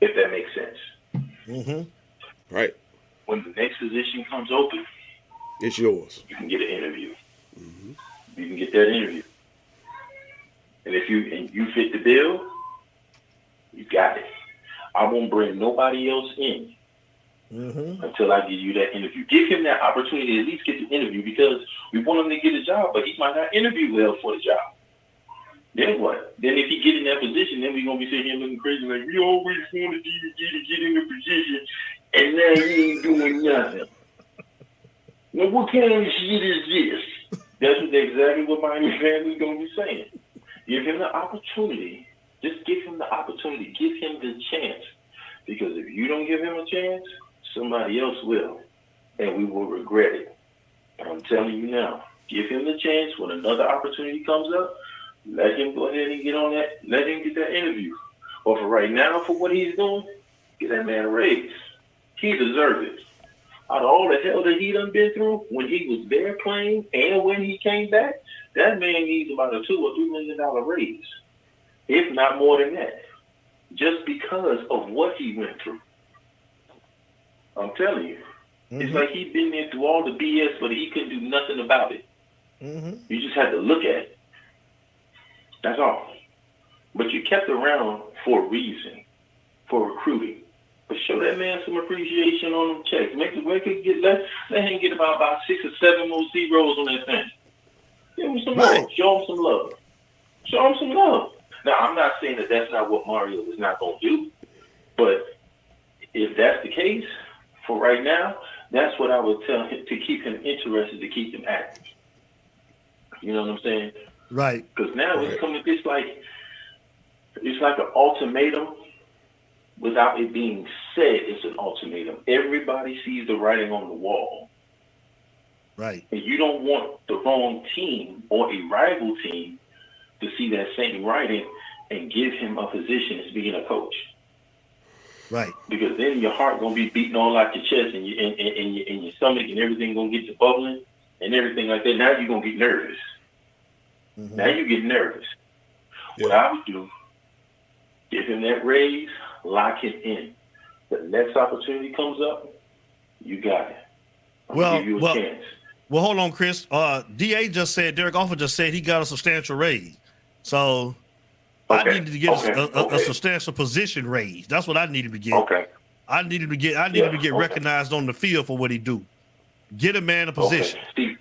if that makes sense. Right. When the next position comes open, it's yours. You can get an interview. You can get that interview. And if you fit the bill, you got it. I won't bring nobody else in until I give you that interview. Give him that opportunity to at least get the interview because we want him to get a job, but he might not interview well for the job. Then what? Then if he get in that position, then we're going to be sitting here looking crazy like, we always wanted you to get in the position, and now you ain't doing nothing. Now, what kind of shit is this? That's exactly what Miami fans is going to be saying. Give him the opportunity. Just give him the opportunity. Give him the chance. Because if you don't give him a chance, somebody else will, and we will regret it. But I'm telling you now, give him the chance. When another opportunity comes up, let him go ahead and get on that. Let him get that interview. But for right now, for what he's doing, get that man a raise. He deserves it. Out of all the hell that he done been through when he was there playing and when he came back, that man needs about a $2 or $3 million raise, if not more than that, just because of what he went through. I'm telling you. It's like he'd been there through all the BS, but he couldn't do nothing about it. You just had to look at it. That's all. But you kept around for a reason, for recruiting. But show that man some appreciation on them checks. Let him get about 6 or 7 more zeros on that thing. Give him some love. Show him some love. Show him some love. Now, I'm not saying that that's not what Mario is not going to do. But if that's the case, for right now, that's what I would tell him to keep him interested, to keep him active. You know what I'm saying? Right. Because now it's coming. It's like an ultimatum without it being said. It's an ultimatum. Everybody sees the writing on the wall. Right. And you don't want the wrong team or a rival team to see that same writing and give him a position as being a coach. Right. Because then your heart gonna be beating all out your chest and your stomach and everything gonna get to bubbling and everything like that. Now you're gonna get nervous. Mm-hmm. Now you get nervous. Yeah. What I would do, give him that raise, lock it in. The next opportunity comes up, you got it. I'm gonna give you a chance. Well, hold on, Chris. DA just said, Derek Offer just said he got a substantial raise. So I needed to get a substantial position raise. That's what I needed to get. Okay. I needed to get recognized on the field for what he do. Get a man a position. Steve,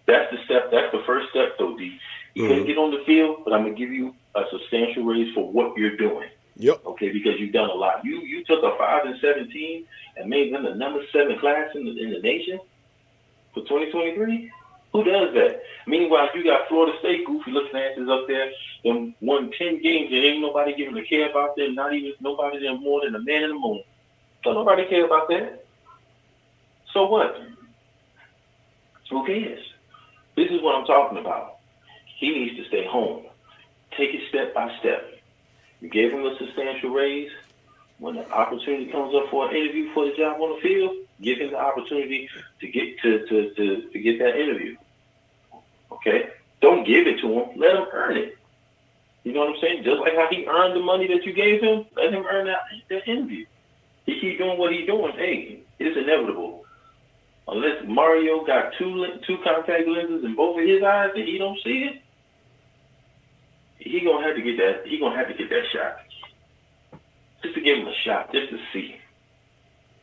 that's the step. That's the first step, though, D. You can't get on the field, but I'm gonna give you a substantial raise for what you're doing. Yep. Okay, because you've done a lot. You took a 5-7 team and made them the number 7 class in the nation for 2023. Who does that? Meanwhile, you got Florida State goofy looking asses up there and won 10 games and ain't nobody giving a care about them. Not even nobody there more than a man in the moon. So nobody care about that. So what? Who cares? This is what I'm talking about. He needs to stay home. Take it step by step. You gave him a substantial raise. When the opportunity comes up for an interview for the job on the field, give him the opportunity to get to get that interview. Okay? Don't give it to him. Let him earn it. You know what I'm saying? Just like how he earned the money that you gave him, let him earn that interview. He keep doing what he's doing. Hey, it's inevitable. Unless Mario got two contact lenses in both of his eyes and he don't see it, he gonna have to get that. He gonna have to get that shot. Just to give him a shot, just to see.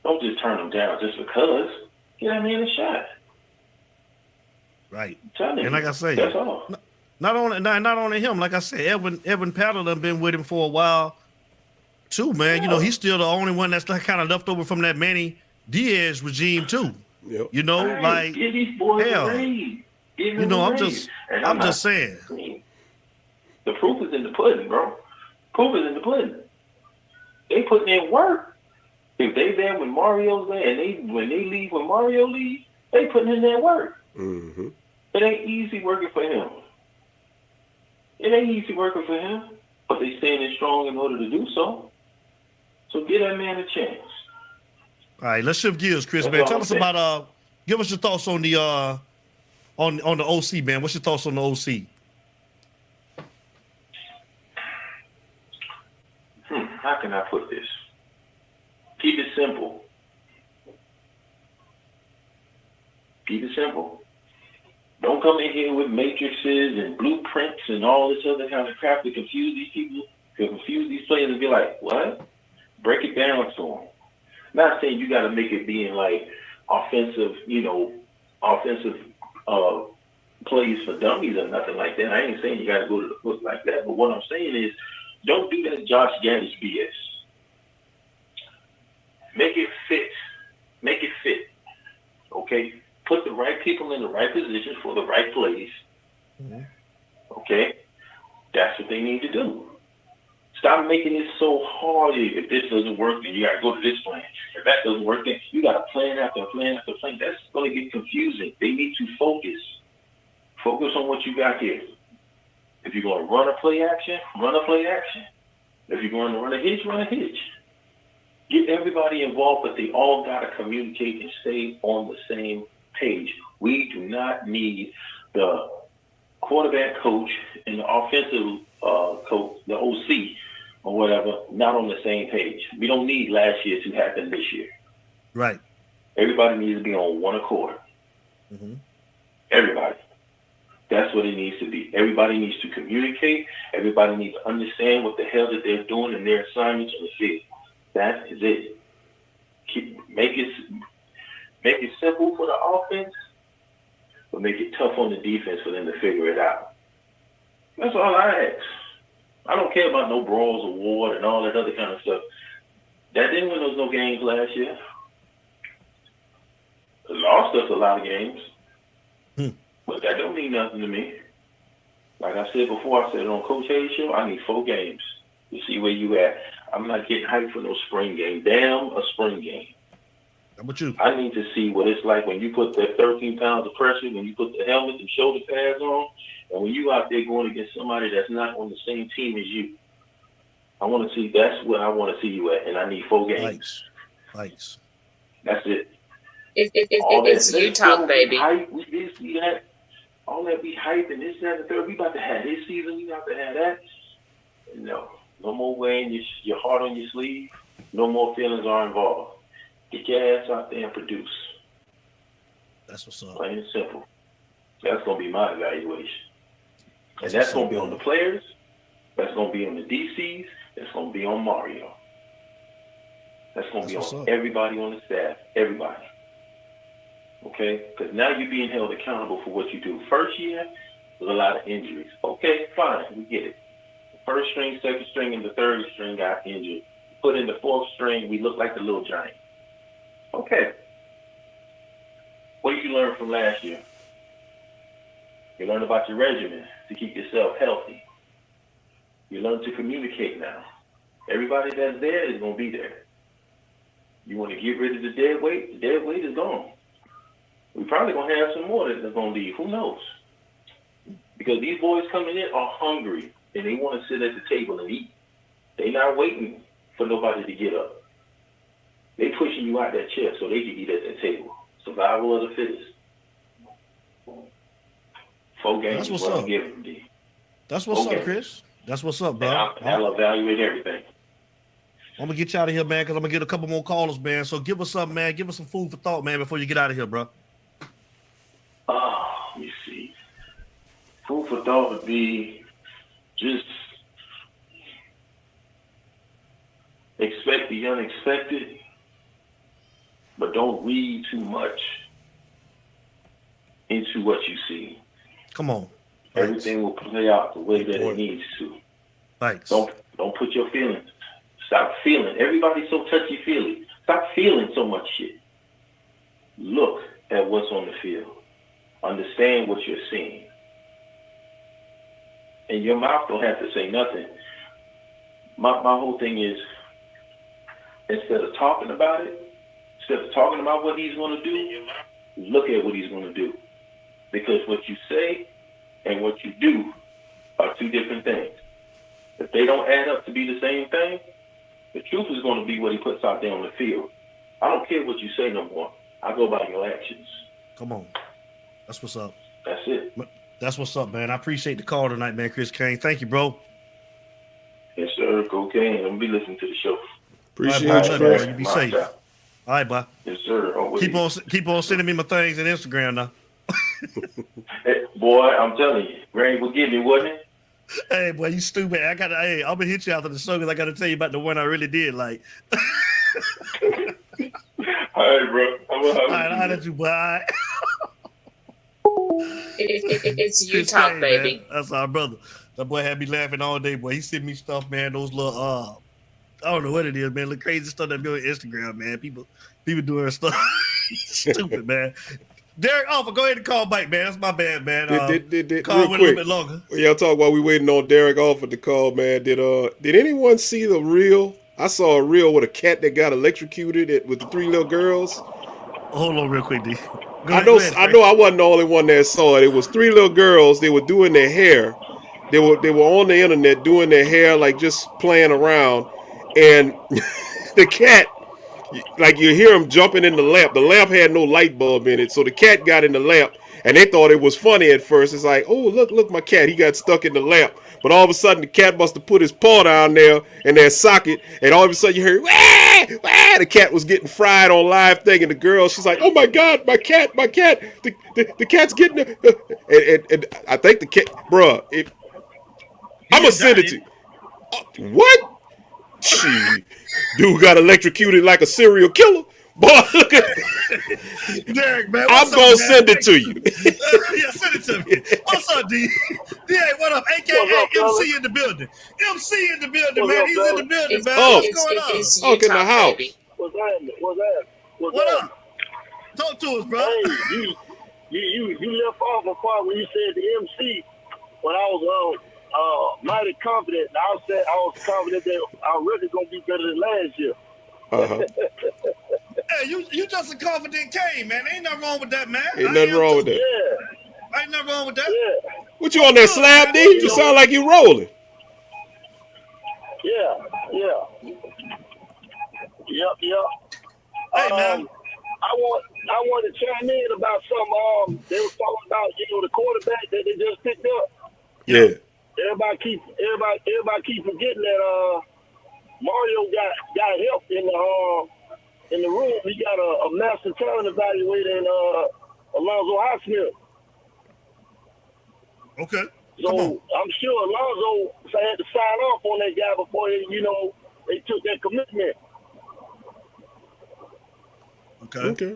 Don't just turn him down just because. Get that man a shot. Right. And like I say, that's all. Not only him. Like I said, Edwin Paddle done been with him for a while too, man. Yeah. You know, he's still the only one that's like kind of left over from that Manny Diaz regime too. Yep. You know, like give these boys a raise. You know, I'm just saying. I mean, the proof is in the pudding, bro. Proof is in the pudding. They putting in work. If they there when Mario's there, and when they leave when Mario leaves, they putting in their work. Mm-hmm. It ain't easy working for him. It ain't easy working for him, but they standing strong in order to do so. So give that man a chance. All right, let's shift gears, Chris. Man, tell us about give us your thoughts on the on the OC, man. What's your thoughts on the OC? How can I put this? Keep it simple. Keep it simple. Don't come in here with matrices and blueprints and all this other kind of crap to confuse these people, to confuse these players and be like, what? Break it down to them. Not saying you got to make it being like offensive plays for dummies or nothing like that. I ain't saying you got to go to the book like that. But what I'm saying is, don't do that Josh Gaddis BS. Make it fit. Make it fit. Okay? Put the right people in the right positions for the right plays. Mm-hmm. Okay? That's what they need to do. Stop making it so hard. If this doesn't work, then you got to go to this plan. If that doesn't work, then you got to plan after plan after plan. That's going to get confusing. They need to focus. Focus on what you got here. If you're going to run a play action, run a play action. If you're going to run a hitch, run a hitch. Get everybody involved, but they all got to communicate and stay on the same page. We do not need the quarterback coach and the offensive coach, the OC or whatever, not on the same page. We don't need last year to happen this year. Right. Everybody needs to be on one accord. Mm-hmm. Everybody. That's what it needs to be. Everybody needs to communicate. Everybody needs to understand what the hell that they're doing in their assignments on the field. That is it. Make it simple for the offense, but make it tough on the defense for them to figure it out. That's all I ask. I don't care about no Brawls Award and all that other kind of stuff. That didn't win us no games last year. It lost us a lot of games. But that don't mean nothing to me. Like I said before, I said it on Coach Hayes' show, I need 4 games to see where you at. I'm not getting hyped for no spring game. Damn a spring game. How about you? I need to see what it's like when you put that 13 pounds of pressure, when you put the helmet and shoulder pads on, and when you out there going against somebody that's not on the same team as you. I want to see, that's where I want to see you at, and I need 4 games. Thanks. That's it. It's Utah, baby. Hype, we did see that. All that be hype and this, that, and the third. We about to have this season. We about to have that. No more wearing your heart on your sleeve. No more feelings are involved. Get your ass out there and produce. That's what's up. Plain and simple. That's going to be my evaluation. And that's going to be on the players. That's going to be on the DCs. That's going to be on Mario. That's going to be on everybody on the staff. Everybody. Okay? Because now you're being held accountable for what you do. First year, there's a lot of injuries. Okay, fine. We get it. The first string, second string, and the third string got injured. Put in the fourth string, we look like the little giant. Okay. What did you learn from last year? You learned about your regimen to keep yourself healthy. You learn to communicate now. Everybody that's there is going to be there. You want to get rid of the dead weight? The dead weight is gone. We're probably going to have some more that's going to leave. Who knows? Because these boys coming in are hungry, and they want to sit at the table and eat. They're not waiting for nobody to get up. They pushing you out that chair so they can eat at that table. Survival of the fittest. 4 games That's is what's what up. I'm giving them, D. That's what's 4 up, games. Chris. That's what's up, bro. I'll evaluate everything. I'm gonna get you out of here, man, because I'm gonna get a couple more callers, man. So give us something, man. Give us some food for thought, man, before you get out of here, bro. Let me see. Food for thought would be just expect the unexpected, but don't read too much into what you see. Come on. Everything will play out the way that it needs to. Thanks. Don't put your feelings. Stop feeling. Everybody's so touchy-feely. Stop feeling so much shit. Look at what's on the field. Understand what you're seeing. And your mouth don't have to say nothing. My whole thing is, instead of talking about it, instead of talking about what he's going to do, look at what he's going to do. Because what you say and what you do are 2 different things. If they don't add up to be the same thing, the truth is going to be what he puts out there on the field. I don't care what you say no more. I go by your actions. Come on. That's what's up. That's it. That's what's up, man. I appreciate the call tonight, man, Chris Kane. Thank you, bro. Yes, sir. Cocaine. I'm going to be listening to the show. Appreciate you, Chris. You be safe. All right, bye. Yes, sir. Keep on sending me my things on Instagram now. Hey, boy, I'm telling you, Ray would give me, wasn't it? Hey, boy, you stupid. I'm gonna hit you after the show because I gotta tell you about the one I really did like. All right, bro. All right, I'll let you, bye. It's Utah, baby. Man. That's our brother. That boy had me laughing all day, boy. He sent me stuff, man. Those little I don't know what it is, man. Little crazy stuff that be on Instagram, man. People doing stuff. Stupid, man. Derek Offer, go ahead and call back, man. That's my bad, man. Call real went a quick, little bit longer. Y'all talk while we waiting on Derek Offer to call, man. Did anyone see the reel? I saw a reel with a cat that got electrocuted with the 3 little girls. Hold on real quick, D. I know I wasn't the only one that saw it. It was 3 little girls. They were doing their hair. They were on the internet doing their hair, like just playing around. And the cat, like you hear him jumping in the lamp. The lamp had no light bulb in it, so the cat got in the lamp, and they thought it was funny at first. It's like, oh, look, my cat, he got stuck in the lamp. But all of a sudden, the cat must have put his paw down there in that socket, and all of a sudden you heard, wah, wah, the cat was getting fried on live thing, and the girl, she's like, oh my God, my cat, the cat's getting and I think the cat, bruh, I'm gonna send it to you. What? Dude got electrocuted like a serial killer. Boy, look at Derek, man. I'm gonna send it to you. Yeah, send it to me. What's up, D? D, what up? AKA MC in the building. MC in the building, man. He's in the building, man. What's going on? It's in the house. baby. What's up? Talk to us, bro. Hey, you left off a part when you said the MC when I was mighty confident, I was confident that our record gonna be better than last year. Hey, you just a confident K, man. Ain't nothing wrong with that, man. Ain't nothing wrong with that. Yeah. Ain't nothing wrong with that. Yeah. What you on that slab, D? You sound like you rolling. Yeah. Yep. Hey, man. I want to chime in about some. They were talking about the quarterback that they just picked up. Yeah. Everybody keep forgetting that Mario got help in the room. He got a master talent evaluator in Alonzo Highsmith. Okay. So I'm sure Alonzo had to sign off on that guy before they took that commitment. Okay.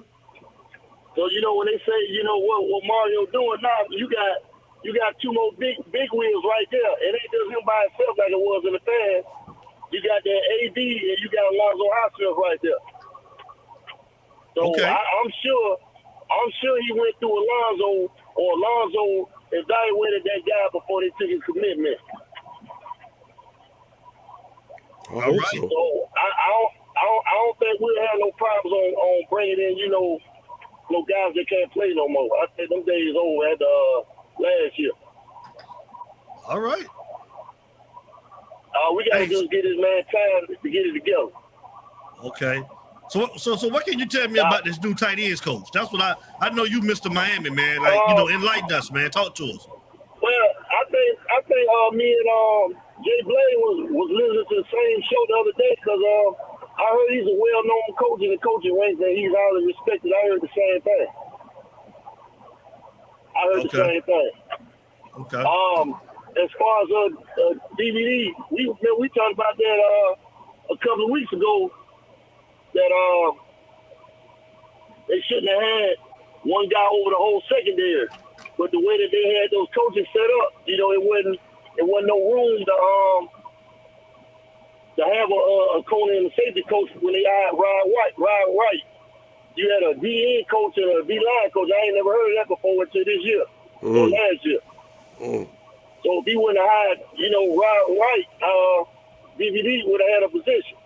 So when they say what Mario doing now, you got two more big wheels right there. It ain't just him by himself like it was in the past. You got that AD and you got Alonzo Highsmith right there. So I'm sure he went through Alonzo, or Alonzo evaluated that guy before they took his commitment. I hope so. So I don't think we'll have no problems on bringing in no guys that can't play no more. I think them days over at last year. All right. We gotta just get this man time to get it together. Okay. So what can you tell me about this new tight ends coach? That's what I know you Mr. Miami, man. Like, enlighten us, man. Talk to us. Well, I think me and Jay Blade was listening to the same show the other day because I heard he's a well-known coach in the coaching ranks and he's highly respected. I heard the same thing. Okay. As far as DVD, we talked about that a couple of weeks ago. That they shouldn't have had one guy over the whole secondary, but the way that they had those coaches set up, it wasn't no room to have a corner and a safety coach when they hired Ryan White. You had a DN coach and a D-line coach. I ain't never heard of that before until this year or last year. So if he wouldn't have hired, Ryan White, DVD would have had a position.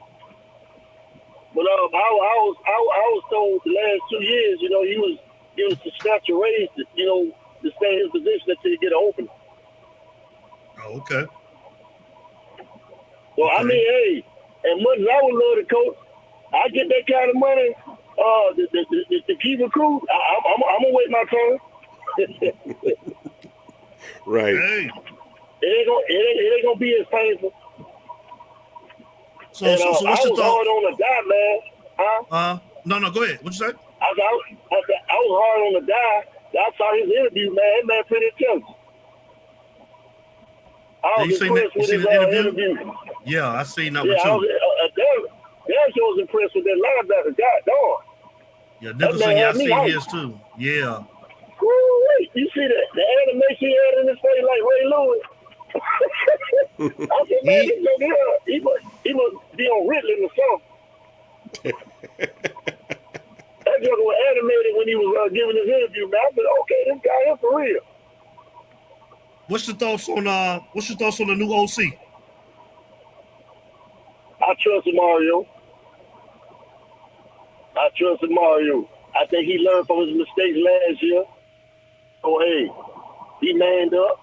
But I was told the last 2 years, he was given some stature raise to stay in his position until he get an opening. Oh, okay. So I mean, hey, as much as I would love to coach, I get that kind of money to keep recruit. I'm gonna wait my turn. Right. Hey. It ain't gonna be as painful. So what's your thought? Hard on the guy, man. Huh? No, go ahead. What you say? I was hard on the guy. I saw his interview, man. That man pretty intelligent. I was impressed with his interview. Yeah, I seen that one too. Damn sure was impressed with that linebacker. God darn. Yeah, Nicholson, I seen his too. Yeah. Wait, you see the animation he had in his face like Ray Lewis? I said, man, he must be on Ritalin or something. That joke was animated when he was giving his interview, man. I said, okay, this guy is for real. What's your thoughts on the new OC? I trust Mario. I think he learned from his mistakes last year. So, hey, he manned up.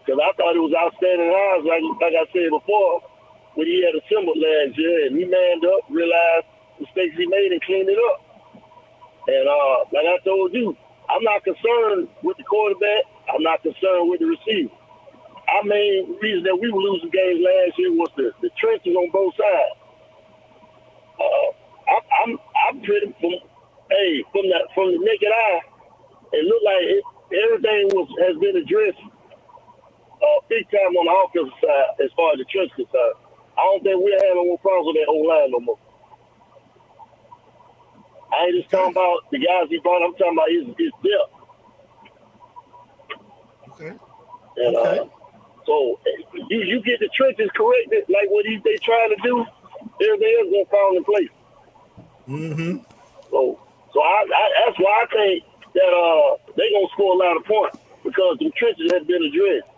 Because I thought it was outstanding odds, like I said before, when he had assembled last year. And he manned up, realized mistakes he made, and cleaned it up. And like I told you, I'm not concerned with the quarterback. I'm not concerned with the receiver. Our main reason that we were losing games last year was the trenches on both sides. I'm pretty from the naked eye, it looked like everything has been addressed big time on the offensive side as far as the trench concerned. I don't think we'll have no more problems with that whole line no more. I ain't just talking about the guys he brought. I'm talking about his depth. Okay. And, so you get the trenches corrected, like what they trying to do, everything else gonna fall in place. Mm-hmm. So I that's why I think that they gonna score a lot of points. because the trenches have been addressed.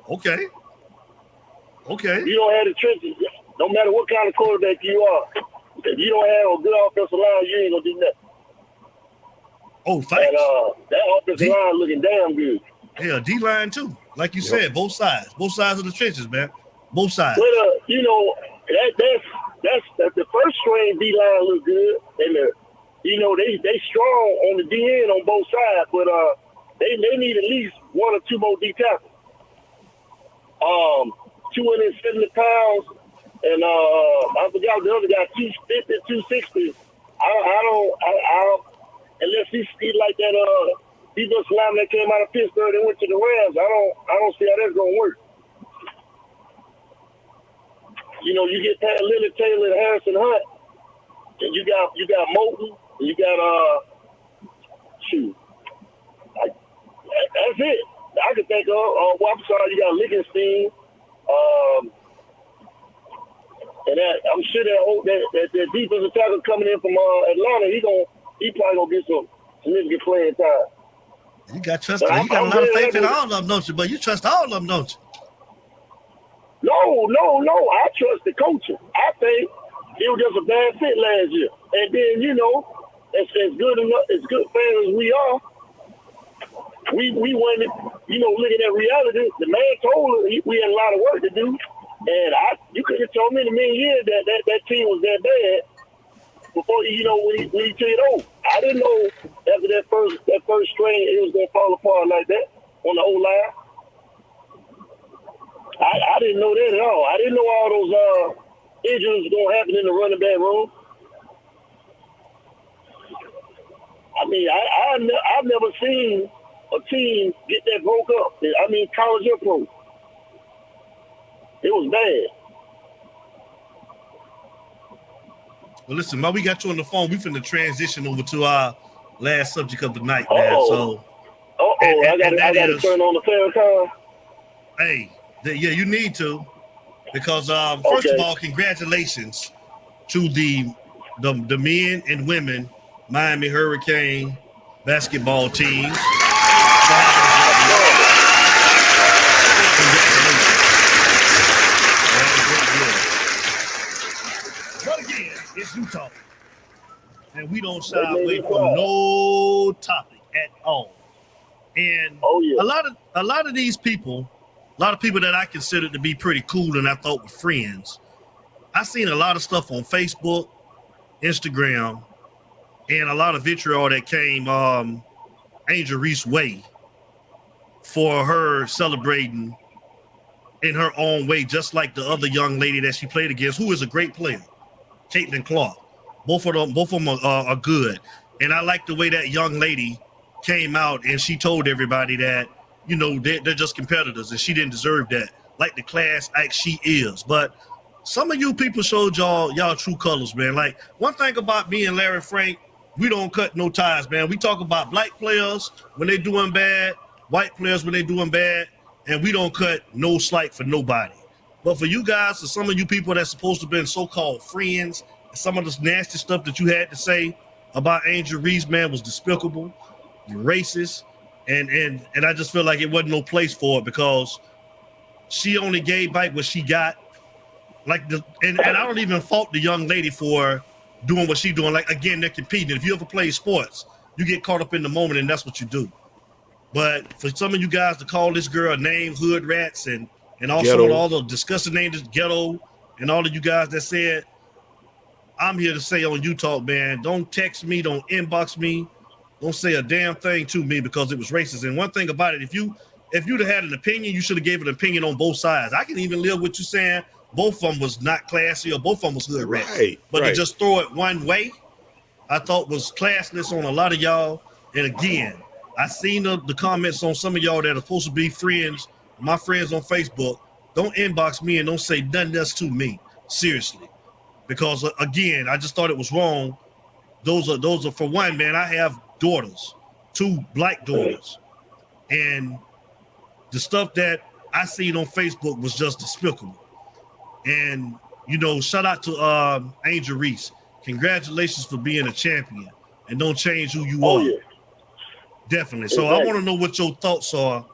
Okay. You don't have the trenches, no matter what kind of quarterback you are. If you don't have a good offensive line, you ain't gonna do nothing. Oh, thanks. And that offensive line looking damn good. Yeah, D-line too. Like you said, both sides of the trenches, man. Both sides. But you know, that's the first string D-line look good, and they strong on the DN on both sides, but they need at least one or two more D tackles. 270 pounds, and I forgot the other guy, 250, 260. I don't unless he's like that defensive lineman that came out of Pittsburgh and went to the Rams. I don't see how that's gonna work. You know, you get past Lily Taylor and Harrison Hunt, and you got Moulton, and you got that's it. I could think of. Well, I'm sorry, you got Lichtenstein, and I'm sure that defensive tackle coming in from Atlanta, he probably gonna get some significant playing time. You got a lot of faith in all of them, don't you? But you trust all of them, don't you? No. I trust the coaching. I think it was just a bad fit last year. And then, you know, as good fans as we are, we wanted, you know, looking at reality, the man told us we had a lot of work to do. And you could have told me in a million years that team was that bad before, you know, when he took it over. I didn't know after that first string it was going to fall apart like that on the O-line. I didn't know that at all. I didn't know all those injuries were going to happen in the running back room. I mean, I've never seen a team get that broke up. I mean, college or pro. It was bad. Well, listen, while we got you on the phone, we finna transition over to our last subject of the night, man. So, I got to turn on the Farrakhan. Hey, yeah, you need to, because first of all, congratulations to the men and women Miami Hurricane basketball teams. But again, it's Utah, and we don't shy away from no topic at all. And a lot of these people, a lot of people that I considered to be pretty cool and I thought were friends, I seen a lot of stuff on Facebook, Instagram, and a lot of vitriol that came Angel Reese way for her celebrating in her own way, just like the other young lady that she played against, who is a great player, Caitlin Clark. Both of them are good. And I like the way that young lady came out and she told everybody that, you know, they're just competitors and she didn't deserve that, like the class act she is. But some of you people showed y'all true colors, man. Like, one thing about me and Larry Frank, we don't cut no ties, man. We talk about black players when they doing bad, white players when they doing bad, and we don't cut no slack for nobody. But for you guys, for some of you people that's supposed to have been so-called friends, some of this nasty stuff that you had to say about Angel Reese, man, was despicable, racist, and I just feel like it wasn't no place for it, because she only gave back what she got. And I don't even fault the young lady for doing what she's doing. Like, again, they're competing. If you ever play sports, you get caught up in the moment, and that's what you do. But for some of you guys to call this girl names hood rats and also all the disgusting names, ghetto, and all of you guys that said, I'm here to say on Utah, man, don't text me, don't inbox me, don't say a damn thing to me because it was racist. And one thing about it, if you'd have had an opinion, you should have gave an opinion on both sides. I can even live with you saying both of them was not classy or both of them was hood rats. But to just throw it one way, I thought was classless on a lot of y'all. And again, I seen the comments on some of y'all that are supposed to be friends, my friends on Facebook. Don't inbox me and don't say nothing else to me. Seriously. Because again, I just thought it was wrong. Those are for one, man, I have daughters, 2 black daughters. And the stuff that I seen on Facebook was just despicable. And, you know, shout out to Angel Reese. Congratulations for being a champion. And don't change who you are. Definitely. So Exactly. I want to know what your thoughts are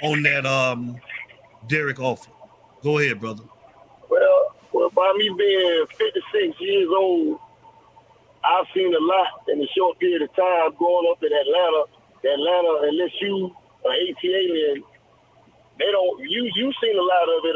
on that Derek offer. Go ahead, brother. Well, by me being 56 years old, I've seen a lot in a short period of time growing up in Atlanta. Unless you are ATA man, they don't. You've seen a lot of it,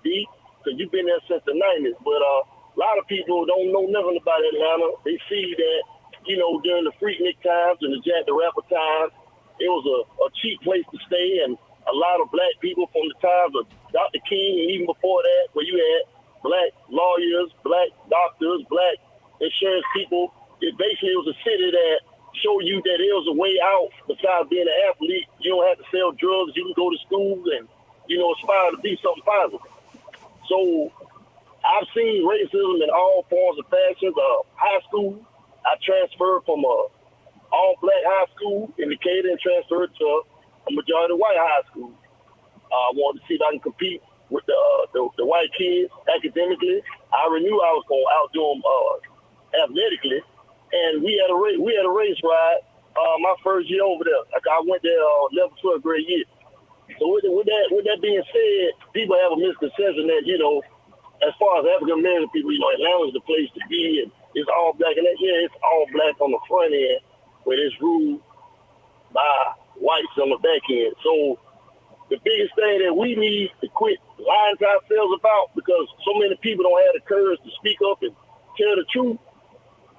D, because you've been there since the 90s. But a lot of people don't know nothing about Atlanta. They see that, during the Freaknik times and the Jack the Rapper times, it was a cheap place to stay, and a lot of black people from the times of Dr. King and even before that, where you had black lawyers, black doctors, black insurance people. It basically was a city that showed you that there was a way out besides being an athlete. You don't have to sell drugs. You can go to school and, aspire to be something positive. So I've seen racism in all forms of fashions. High school, I transferred from a all-black high school in Decatur and transferred to a majority white high school. I wanted to see if I can compete with the white kids academically. I already knew I was going to outdo them athletically, and we had a race ride my first year over there. Like I went there 11th, 12th grade year. So with that being said, people have a misconception that as far as African American people, Atlanta's the place to be, and it's all black. And it's all black on the front end, where it's ruled by whites on the back end. So the biggest thing that we need to quit lying to ourselves about, because so many people don't have the courage to speak up and tell the truth.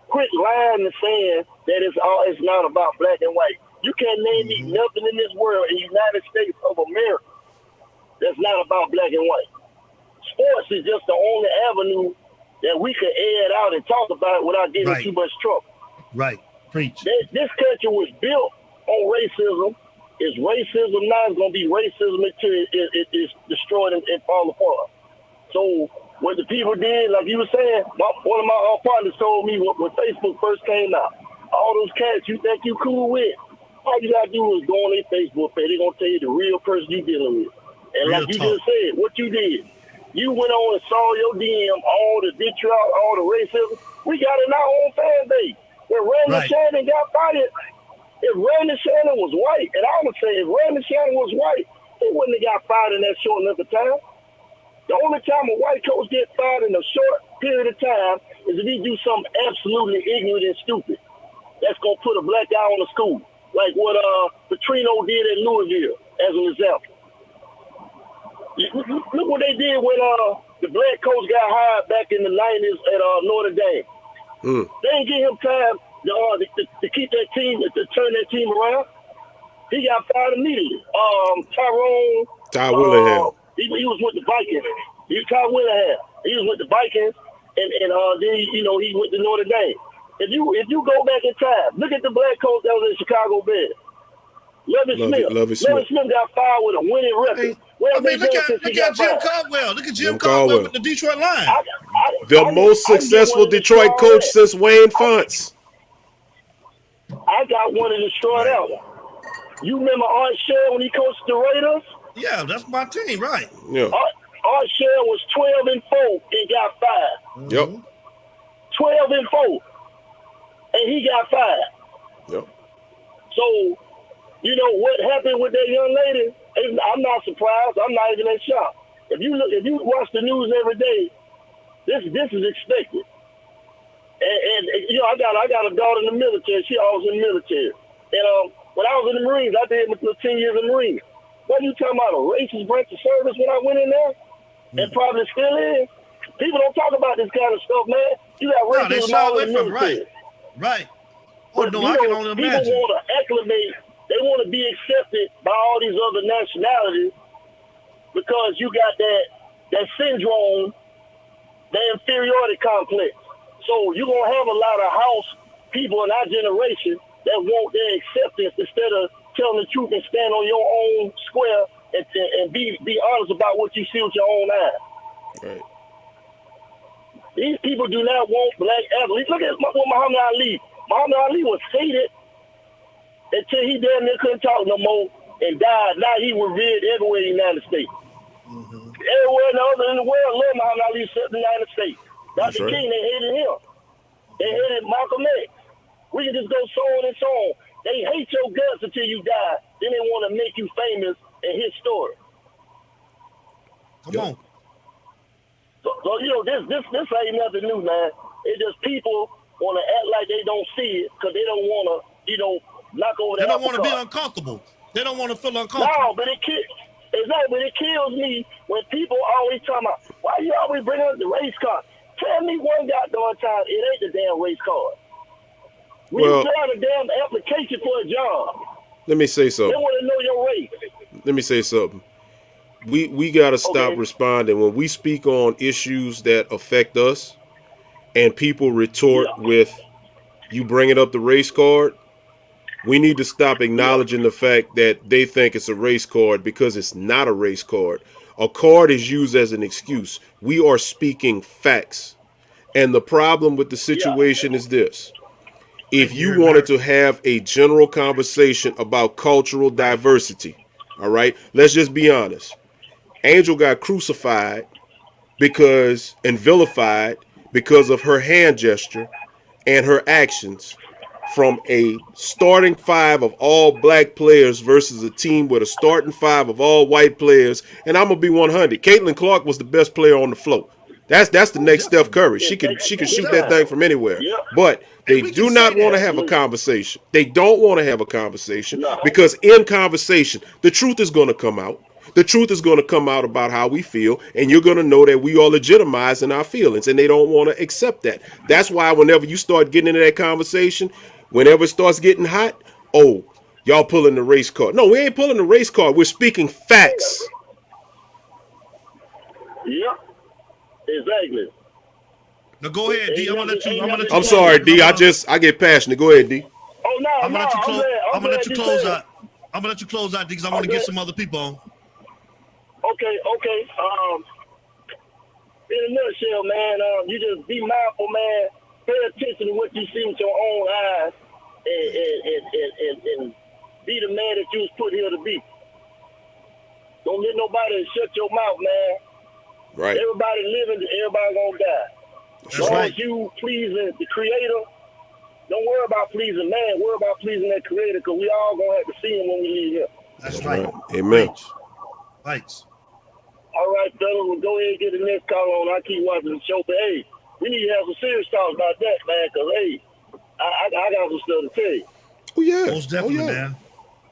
Quit lying and saying that it's not about black and white. You can't name me nothing in this world in the United States of America that's not about black and white. Sports is just the only avenue that we can air it out and talk about it without getting too much trouble. Right. Preach. This country was built on racism. It's racism now. It's going to be racism until it's destroyed and fall apart. So what the people did, like you were saying, one of my partners told me when Facebook first came out, all those cats you think you cool with, all you got to do is go on their Facebook page. They're going to tell you the real person you dealing with. And real like you talk. just said, what you did, you went on and saw your DM, all the vitriol, all the racism. We got it in our own fan base. When Randy Shannon got fired, if Randy Shannon was white, and I would say if Randy Shannon was white, he wouldn't have got fired in that short enough of time. The only time a white coach gets fired in a short period of time is if he do something absolutely ignorant and stupid. That's going to put a black guy on the school. Like what Petrino did at Louisville, as an example. Look what they did when the black coach got hired back in the 90s at Notre Dame. They didn't give him time to keep that team, to turn that team around. He got fired immediately. Ty Willingham. He was with the Vikings. Ty Willingham. He was with the Vikings, and then he went to Notre Dame. If you go back in time, look at the black coach that was in Chicago Bears. Lovie Smith got fired with a winning record. Look at Jim Caldwell. Look at Jim Caldwell with the Detroit Lions. The most successful Detroit coach since Wayne Fonts. I got one to destroy that one. You remember Art Shell when he coached the Raiders? Yeah, that's my team, right? Yeah. Art Shell was 12-4 and got fired. Yep. 12-4, and he got fired. Yep. So, what happened with that young lady? I'm not surprised. I'm not even in shock. If you watch the news every day, this is expected. And I got a daughter in the military. She always in the military. And when I was in the Marines, I did 10 years in the Marines. What are you talking about? A racist branch of service when I went in there? And probably still is. People don't talk about this kind of stuff, man. You got racism all in the military. Right. Oh, no, I can only imagine. People want to acclimate. They want to be accepted by all these other nationalities because you got that syndrome, that inferiority complex. So you're going to have a lot of house people in our generation that want their acceptance instead of telling the truth and stand on your own square and be honest about what you see with your own eyes. Right. These people do not want black athletes. Look at Muhammad Ali. Muhammad Ali was hated until he damn near couldn't talk no more and died. Now he revered everywhere in the United States. Everywhere in the world loved Muhammad Ali except the United States. Dr. King, they hated him. They hated Malcolm X. We can just go so on and so on. They hate your guts until you die. Then they want to make you famous and hit story. Come on. So you know, this ain't nothing new, man. It's just people want to act like they don't see it because they don't want to, you know, knock over the They don't want to be cart. uncomfortable. They don't want to feel uncomfortable. No, but it kills me when people always talking about, why you always bring up the race card? Tell me one goddamn time it ain't the damn race card. We got a damn application for a job. Let me say They something. want to know your race. Let me say something. We got to stop responding when we speak on issues that affect us, and people retort with, "You bringing up the race card." We need to stop acknowledging the fact that they think it's a race card because it's not a race card. A card is used as an excuse. We are speaking facts, and the problem with the situation is this. If you wanted to have a general conversation about cultural diversity, all right, let's just be honest. Angel got crucified and vilified because of her hand gesture and her actions from a starting five of all black players versus a team with a starting five of all white players. And I'm going to be 100. Caitlin Clark was the best player on the floor. That's the next Steph Curry. She can shoot that thing from anywhere. But they do not want to have a conversation. They don't want to have a conversation because in conversation, the truth is going to come out. The truth is going to come out about how we feel, and you're going to know that we are legitimizing our feelings, and they don't want to accept that. That's why whenever you start getting into that conversation, whenever it starts getting hot, oh, y'all pulling the race card. No, we ain't pulling the race card. We're speaking facts. Yeah, exactly. Now go ahead, D. I'm sorry, D. I get passionate. Go ahead, D. Oh no, I'm gonna let you close out. I'm gonna let you close out, D, because I want to get some other people on. Okay. In a nutshell, man, you just be mindful, man. Pay attention to what you see with your own eyes, and be the man that you was put here to be. Don't let nobody shut your mouth, man. Right. Everybody living, everybody gonna die. That's as long right. as you pleasing the Creator, don't worry about pleasing man. Worry about pleasing that Creator, because we all gonna have to see him when we leave here. That's right. Amen. Thanks. All right, fellas, we'll go ahead and get the next call on. I keep watching the show, but hey, we need to have some serious talks about that, man, because hey, I got some stuff to tell you. Oh yeah, most definitely, man.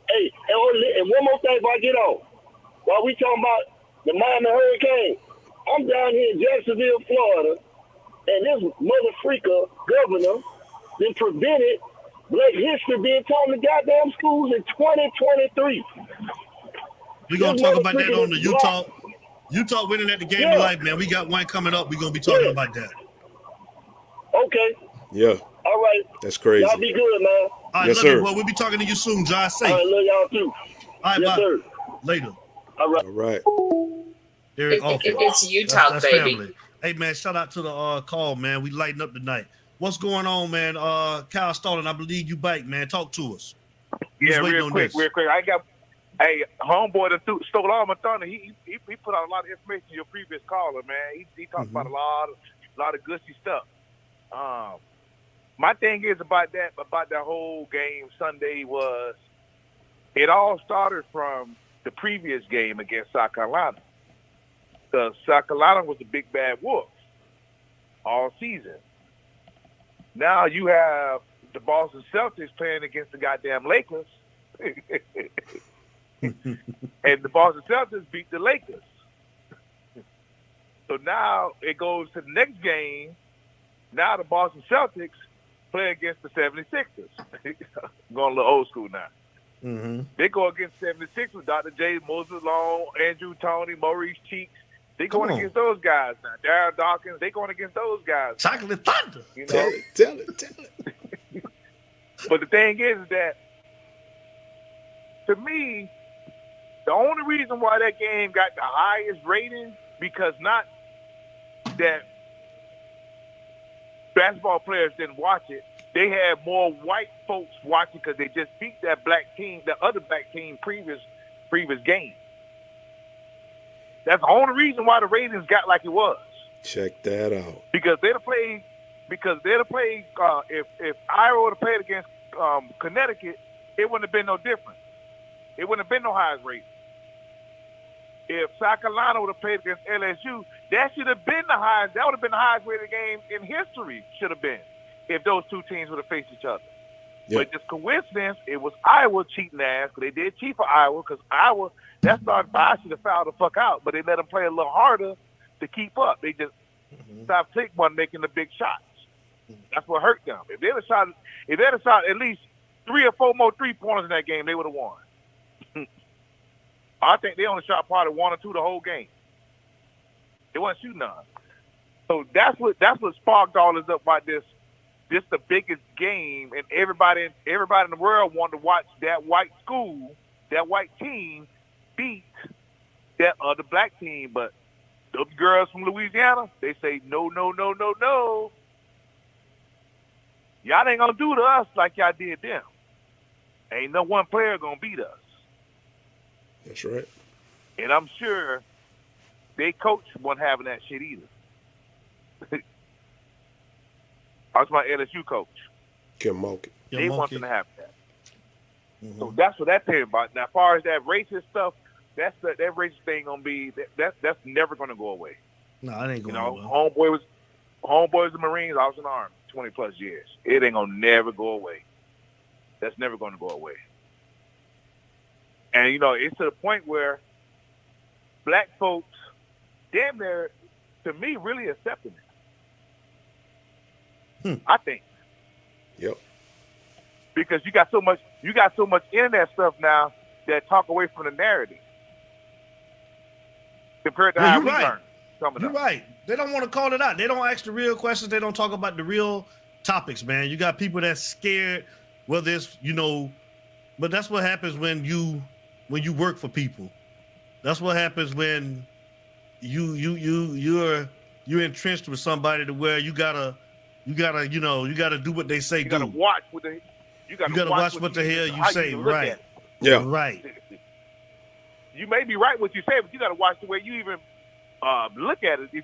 Hey, and one more thing before I get on. While we talking about the Miami Hurricane, I'm down here in Jacksonville, Florida, and this mother freaker governor then prevented Black history being taught in the goddamn schools in 2023. We're going to talk about that on the Utah winning at the Game of Life, man. We got one coming up. We're going to be talking about that. Okay. Yeah. All right. That's crazy. Y'all be good, man. All right, yes, love sir. you. Well, we'll be talking to you soon. Drive safe. All right, love y'all too. All right, yes, bye. Sir. Later. All right. All right. It's Utah, that's baby. Family. Hey, man, shout out to the call, man. We lighting up tonight. What's going on, man? Kyle Stalling, I believe you back, man. Talk to us. Yeah, real quick. I got homeboy that stole all my thunder. He put out a lot of information in your previous caller, man. He talked about a lot of gushy stuff. My thing is about that whole game Sunday was it all started from the previous game against South Carolina. Because South Carolina was the big bad wolf all season. Now you have the Boston Celtics playing against the goddamn Lakers. And the Boston Celtics beat the Lakers. So now it goes to the next game. Now the Boston Celtics play against the 76ers. Going a little old school now. Mm-hmm. They go against 76ers, Dr. J, Moses Long, Andrew Toney, Maurice Cheeks. They going against those guys now. Darren Dawkins, they going against those guys. Chocolate Thunder. You know? Tell it. But the thing is that, to me, the only reason why that game got the highest rating, because not that basketball players didn't watch it, they had more white folks watching because they just beat that black team, the other black team previous game. That's the only reason why the ratings got like it was. Check that out. Because they'd have played because they'd have played. If Iowa would have played against Connecticut, it wouldn't have been no different. It wouldn't have been no highest rate. If South Carolina would have played against LSU, that should have been the highest. That would have been the highest rated game in history. Should have been if those two teams would have faced each other. Yep. But just coincidence, it was Iowa cheating ass because they did cheat for Iowa because Iowa that starting five should have fouled the fuck out, but they let them play a little harder to keep up. They just stopped Tick one making the big shots. That's what hurt them. If they'd have shot at least 3 or 4 more 3-pointers in that game, they would have won. I think they only shot probably 1 or 2 the whole game. They wasn't shooting none. So that's what sparked all this up about this. This the biggest game, and everybody in the world wanted to watch that white school, that white team beat that other black team. But those girls from Louisiana, they say no, no, no, no, no. Y'all ain't gonna do to us like y'all did them. Ain't no one player gonna beat us. That's right. And I'm sure they coach wasn't having that shit either. I was my LSU coach. Kim Mulkey. They want them to have that. Mm-hmm. So that's what that's about. Now, as far as that racist stuff, that racist thing gonna be that's never gonna go away. No, it ain't going away. Homeboy was the Marines. I was in the Army 20+ years. It ain't gonna never go away. That's never gonna go away. And it's to the point where black folks, damn near, to me, really accepting it. I think. Yep. Because you got so much internet stuff now that talk away from the narrative compared to how we learn. You're right. They don't want to call it out. They don't ask the real questions. They don't talk about the real topics, man. You got people that's scared, whether it's but that's what happens when you work for people. That's what happens when you're entrenched with somebody to where you gotta do what they say. You gotta watch what the hell you say. Right. Yeah. Right. You may be right what you say, but you gotta watch the way you even look at it. If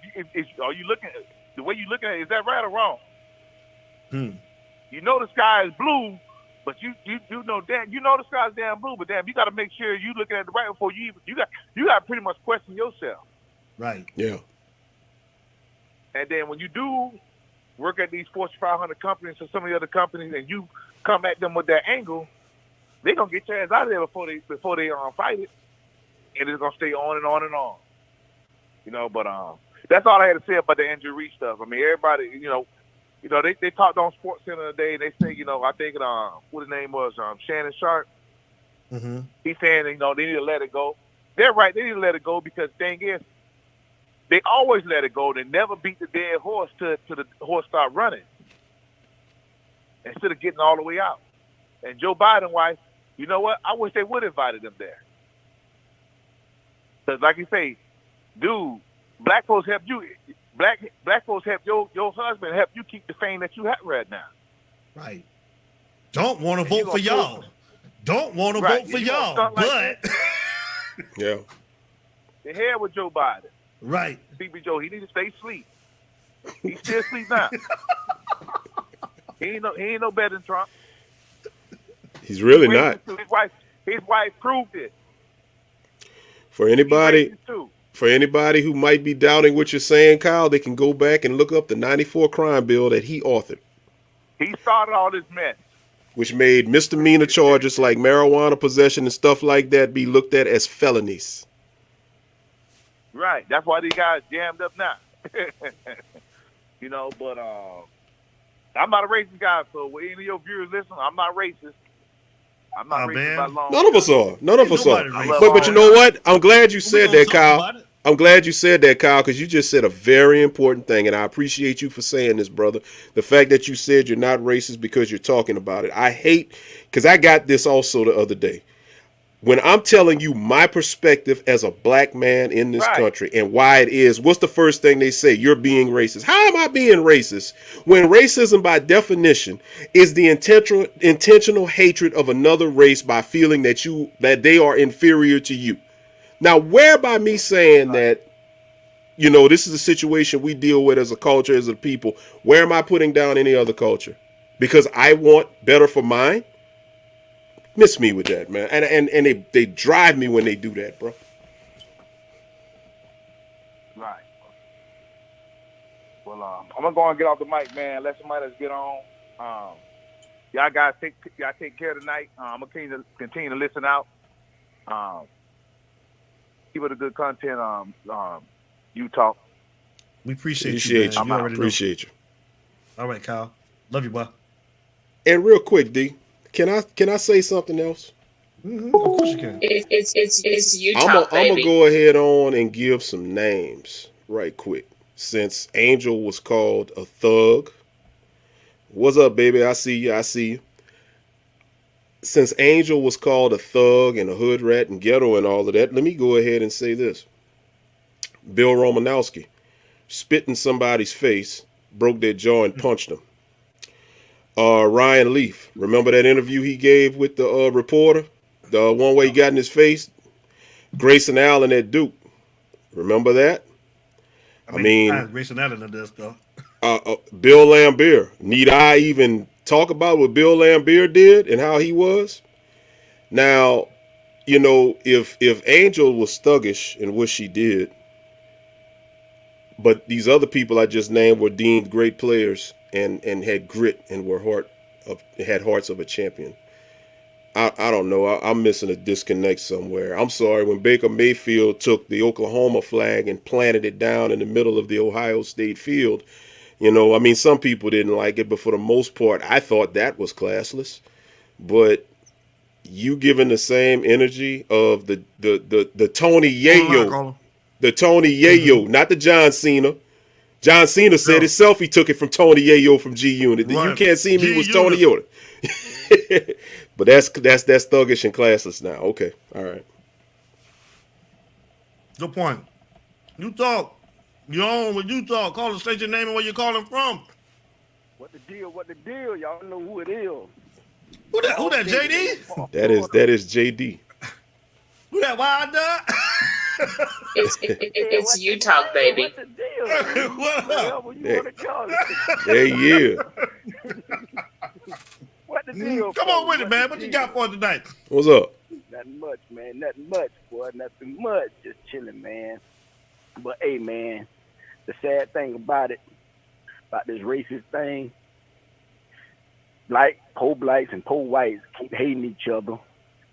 are you looking at the way you looking at it, is that right or wrong? You know the sky is blue. But you know the sky's damn blue, but damn, you got to make sure you looking at the right before you got to pretty much question yourself. Right. Yeah. And then when you do work at these Fortune 500 companies or some of the other companies, and you come at them with that angle, they're gonna get your ass out of there before they fight it, and it's gonna stay on and on and on. But that's all I had to say about the Angel Reese stuff. I mean, everybody, they talked on Sports Center today. They say, I think what his name was, Shannon Sharp. Mm-hmm. He's saying, they need to let it go. They're right. They need to let it go because the thing is, they always let it go. They never beat the dead horse to the horse start running instead of getting all the way out. And Joe Biden wife, you know what? I wish they would have invited them there. Because like you say, dude, black folks help you. Black folks help your husband help you keep the fame that you have right now. Right. Don't want to vote for y'all. Don't want to vote for y'all. But yeah. The hell with Joe Biden. Right. CB Joe, he need to stay asleep. He's still asleep now. He ain't no better than Trump. He's really not. His wife proved it. For anybody who might be doubting what you're saying, Kyle, they can go back and look up the 94 crime bill that he authored. He started all this mess. Which made misdemeanor charges like marijuana possession and stuff like that be looked at as felonies. Right. That's why these guys jammed up now. But I'm not a racist guy, so when any of your viewers listen, I'm not racist. I'm not racist by long. None of us are. But you know what? I'm glad you said that, Kyle. I'm glad you said that, Kyle, because you just said a very important thing, and I appreciate you for saying this, brother. The fact that you said you're not racist because you're talking about it. I hate, because I got this also the other day. When I'm telling you my perspective as a black man in this country and why it is, what's the first thing they say? You're being racist. How am I being racist? When racism, by definition, is the intentional hatred of another race by feeling that they are inferior to you. Now, whereby me saying that you know, this is a situation we deal with as a culture, as a people. Where am I putting down any other culture? Because I want better for mine? Miss me with that, man. And they drive me when they do that, bro. Right. Well, I'm gonna go and get off the mic, man. Let somebody else get on. Y'all guys take care tonight. I'm gonna continue to listen out. Keep it a good content. You talk. We appreciate you, man. I appreciate you. All right, Kyle. Love you, bud. And real quick, D, can I say something else? Mm-hmm. Of course you can. It's you talk, I'm gonna go ahead on and give some names right quick. Since Angel was called a thug. What's up, baby? I see you. Since Angel was called a thug and a hood rat and ghetto and all of that, let me go ahead and say this. Bill Romanowski spit in somebody's face, broke their jaw and punched them. Ryan Leaf, remember that interview he gave with the reporter? The one where he got in his face? Grayson Allen at Duke. Remember that? I mean Grayson Allen in this though. Bill Laimbeer. Need I even talk about what Bill Laimbeer did and how he was? Now, you know, if Angel was thuggish in what she did, but these other people I just named were deemed great players and had grit and had hearts of a champion. I don't know. I'm missing a disconnect somewhere. I'm sorry. When Baker Mayfield took the Oklahoma flag and planted it down in the middle of the Ohio State field, you know, I mean, some people didn't like it, but for the most part, I thought that was classless. But you giving the same energy of the Tony Yayo, not the John Cena. John Cena said himself he took it from Tony Yayo from G Unit. Right. You can't see me was Tony Yoda. But that's thuggish and classless now. Okay, all right. Good point. You talk. You on when you talk. Call and state your name and where you're calling from. What the deal? What the deal? Y'all know who it is. Who that? JD? That is JD. Who that? Wild Duck? It's you talk, baby. What's the deal? What up? Whatever you want to call it. There you. What the deal? Come on with it, man. What you got for tonight? What's up? Nothing much, man. Nothing much, boy. Nothing much. Just chilling, man. But hey, man, the sad thing about this racist thing, poor blacks and poor whites keep hating each other,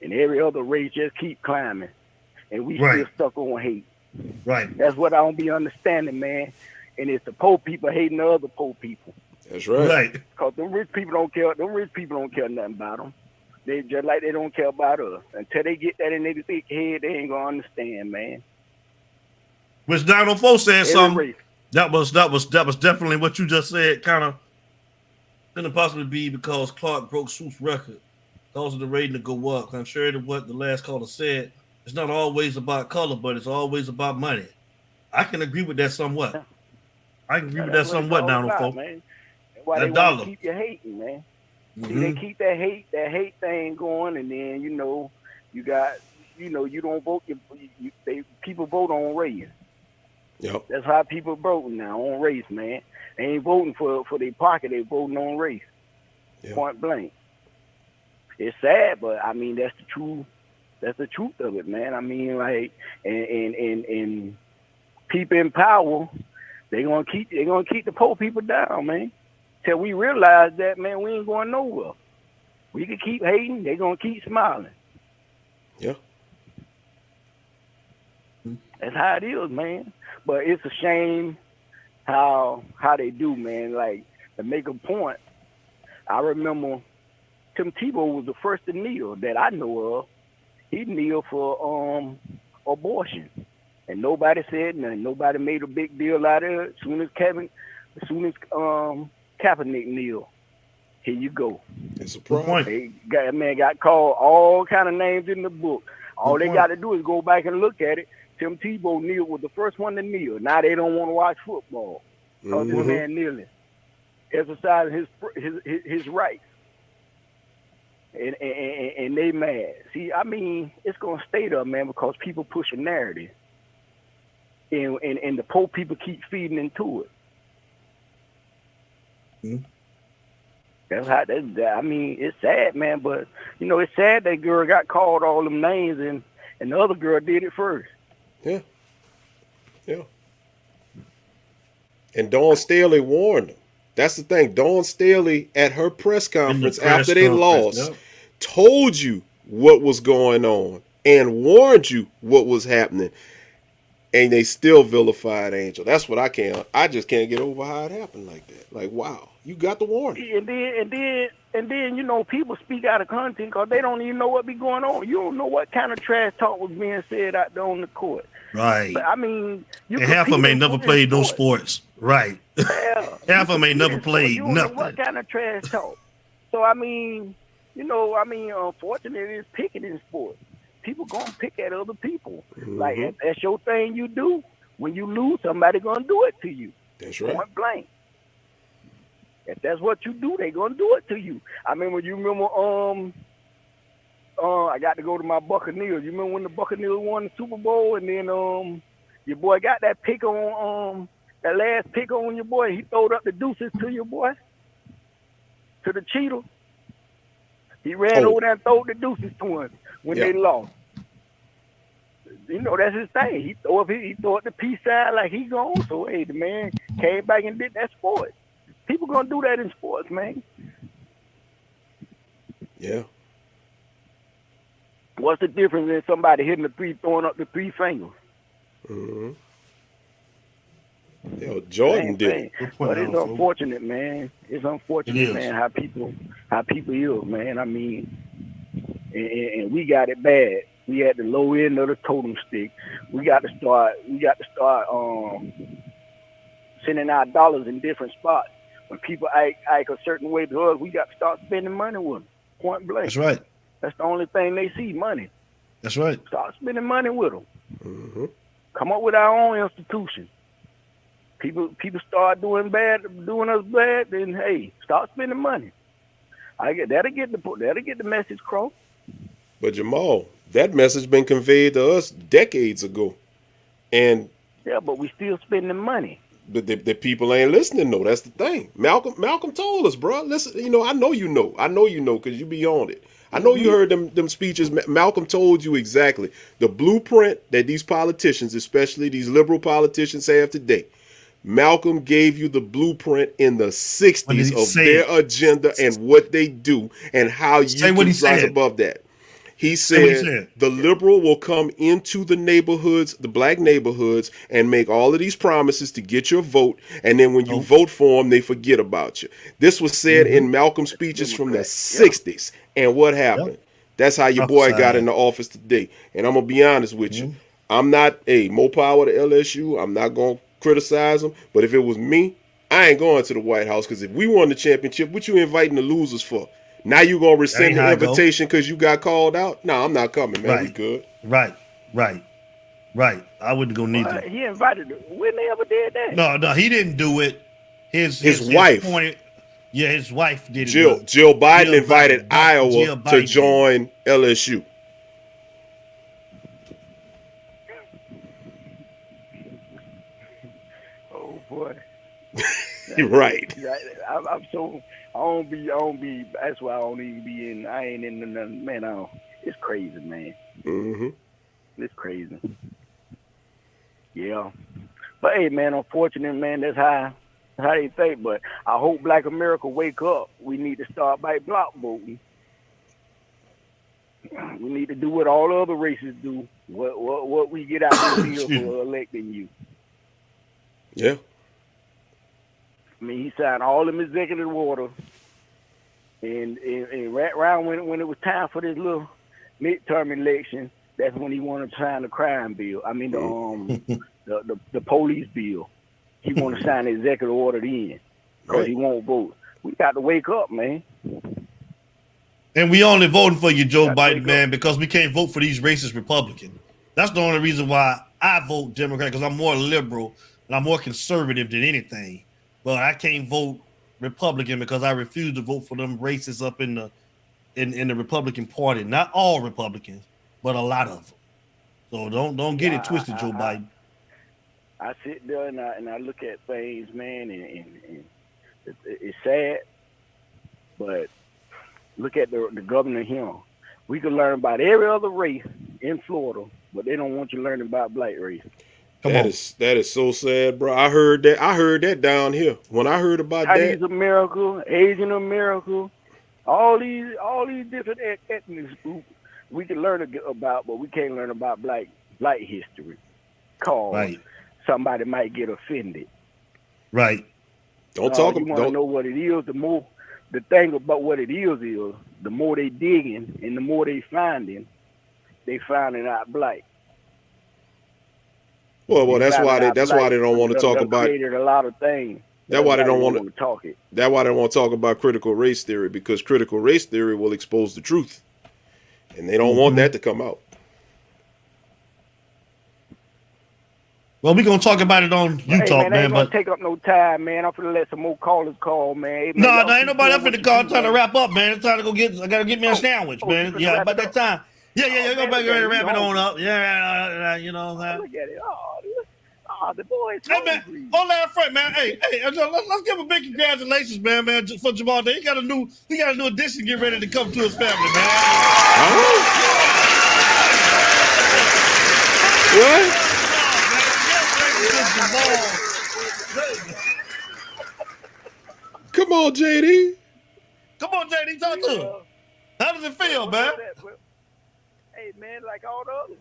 and every other race just keep climbing, and we still stuck on hate. Right. That's what I don't be understanding, man. And it's the poor people hating the other poor people. That's right. Right. Because them rich people don't care. Them rich people don't care nothing about them. They just like they don't care about us. Until they get that in their thick head, they ain't gonna understand, man. Which 904 said something. That was definitely what you just said. Kind of couldn't possibly be because Clark broke Swoop's record, causing the rating to go up. Contrary to what the last caller said, it's not always about color, but it's always about money. I can agree with that somewhat. I can agree with that somewhat, 904. Man. That's why they want to keep you hating, man. Mm-hmm. See, they keep that hate thing going, and then you don't vote. People vote on race. Yep. That's how people voting now, on race, man. They ain't voting for their pocket. They voting on race. Yep. Point blank. It's sad, but I mean that's the truth. That's the truth of it, man. I mean, like, and people in power, they're gonna keep the poor people down, man. Till we realize that, man, we ain't going nowhere. We can keep hating. They're gonna keep smiling. Yeah. That's how it is, man. But it's a shame how they do, man. Like, to make a point, I remember Tim Tebow was the first to kneel that I know of. He kneeled for abortion, and nobody said nothing. Nobody made a big deal out of it. As soon as Kaepernick kneeled, here you go. It's a problem. That man got called all kind of names in the book. All they got to do is go back and look at it. Tim Tebow kneeled was the first one to kneel. Now they don't want to watch football because this man kneeling, exercising his rights, and they mad. See, I mean, it's gonna stay there, man, because people push a narrative. and the poor people keep feeding into it. Mm-hmm. That's how. I mean, it's sad, man. But you know, it's sad that girl got called all them names, and the other girl did it first. Yeah. And Dawn Staley warned them. That's the thing. Dawn Staley at her press conference after they lost told you what was going on and warned you what was happening. And they still vilified Angel. That's what I just can't get over how it happened like that. Like, wow, you got the warning. And then, you know, people speak out of content because they don't even know what be going on. You don't know what kind of trash talk was being said out there on the court. Right. But I mean, and half of them ain't never played no sports. Right. Yeah. Half of them ain't never played you don't nothing. know what kind of trash talk. So I mean, unfortunately, it's picking in sports. People gonna pick at other people. Mm-hmm. Like if that's your thing you do. When you lose, somebody gonna do it to you. That's right. Point blank. If that's what you do, they gonna do it to you. I remember I got to go to my Buccaneers. You remember when the Buccaneers won the Super Bowl, and then your boy got that pick on that last pick on your boy. He throwed up the deuces to your boy, to the cheetah. He ran over there and threw the deuces to him when they lost. You know, that's his thing. He throw up the peace sign like he gone. So hey, the man came back and did that sport. People gonna do that in sports, man. Yeah. What's the difference in somebody hitting the three, throwing up the three fingers? Mm-hmm. Yeah, Jordan did it. But it's unfortunate, man. It's unfortunate, man, how people is, man. I mean, and we got it bad. We at the low end of the totem stick. We got to start sending our dollars in different spots. When people act a certain way to us, we got to start spending money with them. Point blank. That's right. That's the only thing they see, money. That's right. Start spending money with them. Mm-hmm. Come up with our own institution. People start doing us bad, then hey, start spending money. That'll get the message across. But Jamal, that message been conveyed to us decades ago, and yeah, but we still spending money. But the people ain't listening though. That's the thing. Malcolm told us, bro. Listen, I know you know because you be on it. I know you heard them speeches. Malcolm told you exactly the blueprint that these politicians, especially these liberal politicians, have today. Malcolm gave you the blueprint in the 60s of their agenda and what they do and how you can rise above that. He said the liberal will come into the neighborhoods, the black neighborhoods, and make all of these promises to get your vote. And then when you vote for them, they forget about you. This was said in Malcolm's speeches from the 60s. And what happened? That's how your boy got into office today. And I'm going to be honest with you. I'm not, more power to LSU. I'm not going to criticize them. But if it was me, I ain't going to the White House because if we won the championship, what you inviting the losers for? Now you gonna rescind the invitation because you got called out? No, I'm not coming, man. We good. Right. I wouldn't go neither. He invited her. When they ever did that? No, he didn't do it. His wife. His wife did it. Jill Biden invited Iowa to join LSU. Oh boy. Right. I'm so. I don't be. That's why I don't even be in. I ain't in nothing, man. It's crazy, man. Mm-hmm. It's crazy. Yeah, but hey, man. Unfortunately, man, that's how they think. But I hope Black America wake up. We need to start by block voting. We need to do what all other races do. What we get out of here for electing you. Yeah. I mean, he signed all them executive orders, and right around when it was time for this little midterm election, that's when he wanted to sign the crime bill. I mean, the police bill. He wanted to sign the executive order then because he won't vote. We got to wake up, man. And we only voting for you, Joe Biden, man, because we can't vote for these racist Republicans. That's the only reason why I vote Democrat, because I'm more liberal and I'm more conservative than anything. But I can't vote Republican because I refuse to vote for them racists up in the Republican Party. Not all Republicans, but a lot of them. So don't get it twisted, Joe Biden. I sit there and I look at things, man, and it's sad. But look at the governor here. We can learn about every other race in Florida, but they don't want you learning about black race. That is so sad, bro. I heard that down here. When I heard about Chinese that, America, Asian America, all these different ethnic groups we can learn about, but we can't learn about black history. Cause somebody might get offended. Right. Don't talk about. You want to know what it is. The thing about what it is the more they digging and the more they finding out black. Well, that's why they don't want to talk about. Created a lot of things. That's why they don't want to talk it. That's why they don't want to talk about critical race theory, because critical race theory will expose the truth, and they don't want that to come out. Well, we're gonna talk about it on UTalk, man. Ain't gonna take up no time, man. I'm gonna let some more callers call, man. No, ain't nobody up in the call. I'm trying to wrap up, man. I'm trying to I gotta get me a sandwich, man. Yeah, about that time. Yeah. You're gonna be ready to wrap it on up. Yeah, you know that. Look at it. The boys. Hey, man. On that front, man. Hey, let's give a big congratulations, man, for Jamal Day. He got a new addition. Get ready to come to his family, man. What? Come on, JD. Come on, JD. Talk to him. How does it feel, man? Hey, man, like all the others.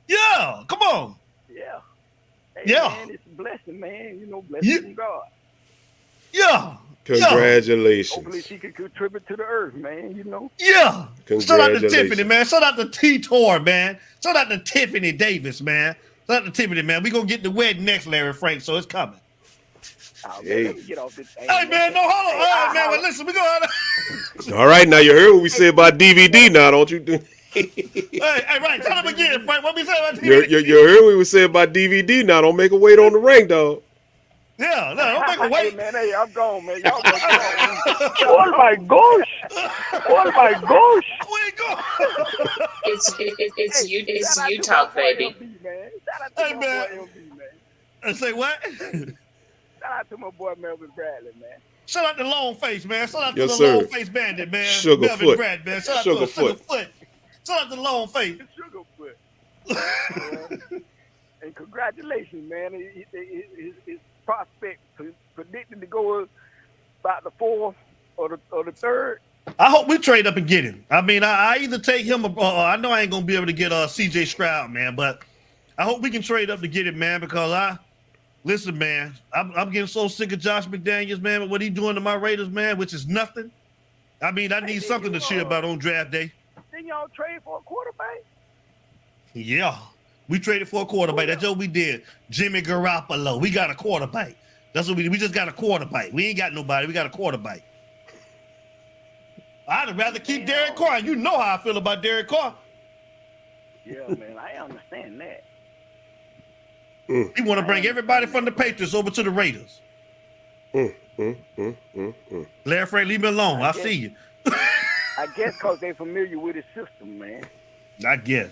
Yeah. Come on. Yeah. Hey, yeah. Man, it's a blessing, man. You know, blessing from God. Yeah. Congratulations. Hopefully she can contribute to the earth, man, you know? Yeah. Shout out to Tiffany, man. Shout out to T-Tor, man. Shout out to Tiffany Davis, man. Shout out to Tiffany, man. We're going to get the wedding next, Larry Frank, so it's coming. Oh, man, let me get off this thing. Hey, man, no, hold on. All right, man, well, listen, we're going to... All right, now you heard what we said about DVD now, don't you? hey, right. Tell him again, Frank. What we said about DVD? You heard what we said about DVD now. Don't make a wait on the ring, dog. Yeah, no, don't make a wait. Hey, man, I'm gone, man. Y'all gonna oh, my gosh. Oh, my gosh. Where you go? It's UTalk, baby. Hey, man. Say what? Shout out to my boy Melvin Bradley, man. Shout out to Long Face, man. Shout out to the Long Face Bandit, man. Sugarfoot. Brad, man. Shout out to Sugarfoot. Shout out to Long Face. Sugarfoot. And congratulations, man. His prospect predicted to go about the 4th or the 3rd. I hope we trade up and get him. I mean, I either take him or I know I ain't gonna be able to get CJ Stroud, man, but I hope we can trade up to get him, man, because listen, man, I'm getting so sick of Josh McDaniels, man, but what he doing to my Raiders, man, which is nothing. I mean, I need something to cheer about on draft day. Didn't y'all trade for a quarterback? Yeah, we traded for a quarterback. That's what we did. Jimmy Garoppolo. We got a quarterback. That's what we did. We just got a quarterback. We ain't got nobody. We got a quarterback. I'd rather keep Derek Carr. You know how I feel about Derek Carr. Yeah, man, I understand that. He want to bring everybody from the Patriots over to the Raiders. Larry Frank, leave me alone. I see you. I guess because they're familiar with his system, man. I guess.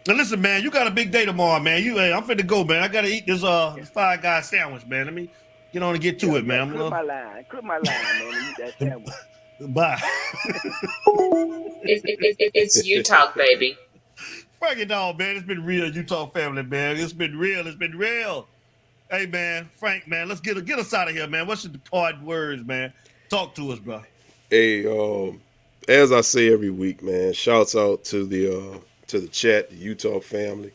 Now listen, man, you got a big day tomorrow, man. I'm finna go, man. I gotta eat this Five Guys sandwich, man. Let me get on and get to it, man. Clip my line, man, and eat that sandwich. Bye. It's UTalk, baby. Frank it all, man. It's been real, UTalk family, man. It's been real. It's been real. Hey, man, Frank, man, let's get us out of here, man. What's your departing words, man? Talk to us, bro. Hey, as I say every week, man, shouts out to the chat, the UTalk family.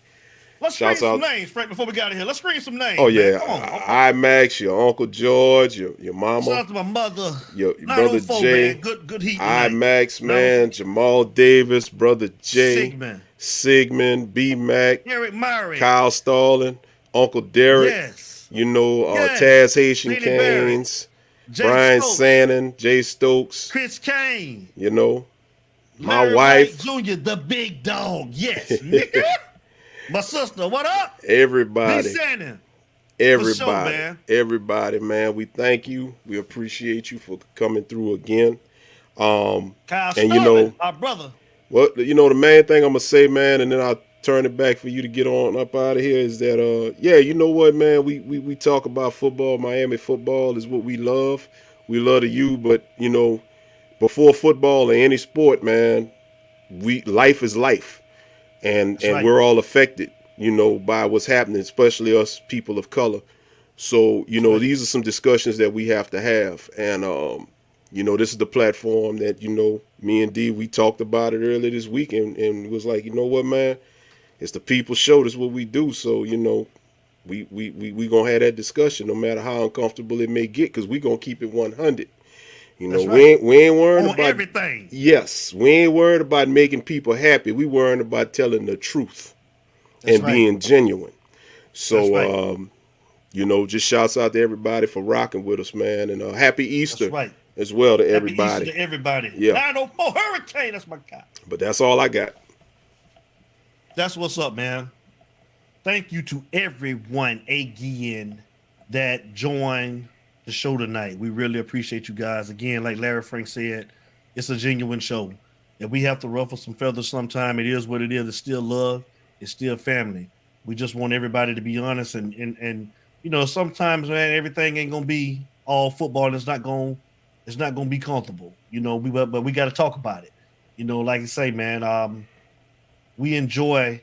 Let's screen some names, Frank, before we get out of here. Let's screen some names. Oh, yeah. On, Max, your Uncle George, your mama. Shout out to my mother. Your brother Jay. Man. Good heat. Max, man. Jamal Davis, brother Jay. Sigmund, B Mac. Eric Murray. Kyle Stalling. Uncle Derek. Yes. You know, Taz Haitian Canes. Brian Sannon. Jay Stokes. Chris Kane. You know. Larry my wife. Jr., the big dog. Yes, nigga. My sister, what up? Everybody. Everybody. Sure, man. Everybody, man. We thank you. We appreciate you for coming through again. Kyle and you know, our brother. Well, you know, the main thing I'm gonna say, man, and then I'll turn it back for you to get on up out of here is that, yeah, you know what, man? We talk about football. Miami football is what we love. We love the U, but, you know, before football or any sport, man, life is life. And right. We're all affected, you know, by what's happening, especially us people of color. So, you know, these are some discussions that we have to have. And, you know, this is the platform that, you know, me and D, we talked about it earlier this week and it was like, you know what, man, it's the people's show. This is what we do. So, you know, we going to have that discussion no matter how uncomfortable it may get, because we going to keep it 100. You know, we ain't worried about everything. Yes, we ain't worried about making people happy. We worried about telling the truth and being genuine. So, you know, just shouts out to everybody for rocking with us, man, and happy Easter as well to everybody. Happy Easter to everybody. Yeah. 904 Hurricane, that's my guy. But that's all I got. That's what's up, man. Thank you to everyone again that joined the show tonight. We really appreciate you guys. Again, like Larry Frank said, it's a genuine show. If we have to ruffle some feathers sometime, it is what it is. It's still love. It's still family. We just want everybody to be honest and you know, sometimes, man, everything ain't gonna be all football and it's not gonna be comfortable. You know, but we gotta talk about it. You know, like I say, man, we enjoy,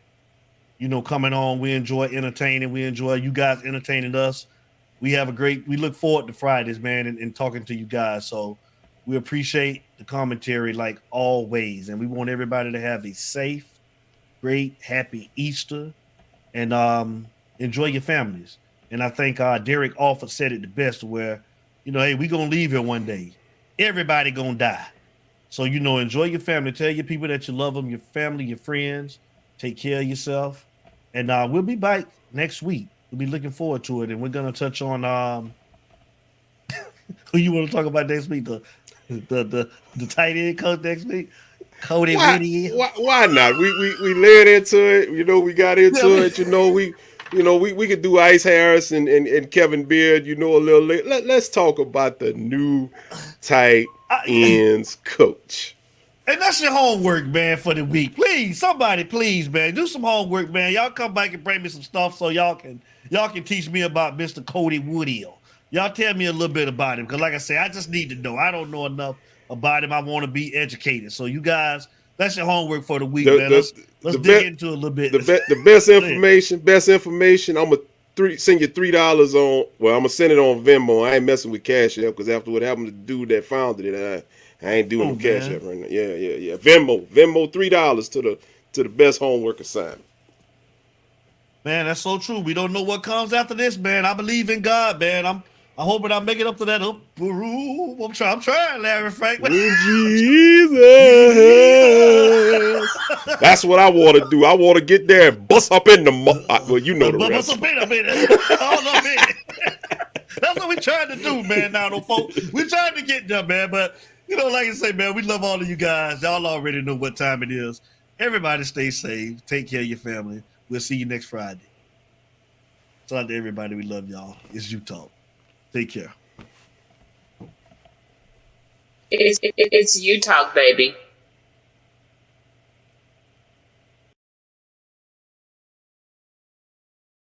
you know, coming on. We enjoy entertaining. We enjoy you guys entertaining us. We look forward to Fridays, man, and talking to you guys. So we appreciate the commentary like always. And we want everybody to have a safe, great, happy Easter and enjoy your families. And I think Derek Offer said it the best where, you know, hey, we going to leave here one day. Everybody going to die. So, you know, enjoy your family. Tell your people that you love them, your family, your friends. Take care of yourself. And we'll be back next week. We'll be looking forward to it, and we're gonna touch on who you want to talk about next week, the tight end coach next week, Cody Whitty. Why not? We led into it. You know, we got into it. You know, we could do Ice Harris and Kevin Beard. You know, a little late. Let's talk about the new tight ends coach. And that's your homework, man, for the week. Please, somebody, please, man, do some homework, man. Y'all come back and bring me some stuff so y'all can teach me about Mr. Cody Woodhill. Y'all tell me a little bit about him, because like I say, I just need to know. I don't know enough about him. I want to be educated. So you guys, that's your homework for the week, man. Let's dig into it a little bit. The best information. I'm gonna send you $3 on. Well, I'm gonna send it on Venmo. I ain't messing with Cash App, because after what happened to the dude that founded it, I ain't doing no Cash App right now. Yeah. Venmo $3 to the best homework assignment. Man, that's so true. We don't know what comes after this, man. I believe in God, man. I'm hoping I make it up to that. I'm trying, Larry Frank. Jesus. That's what I want to do. I want to get there and bust up in the well, you know the rest. Bust up in it. That's what we trying to do, man. Now, though, folks, we trying to get there, man. But you know, like I say, man, we love all of you guys. Y'all already know what time it is. Everybody stay safe. Take care of your family. We'll see you next Friday. Shout out to everybody. We love y'all. It's You Talk. Take care. It's You Talk, baby.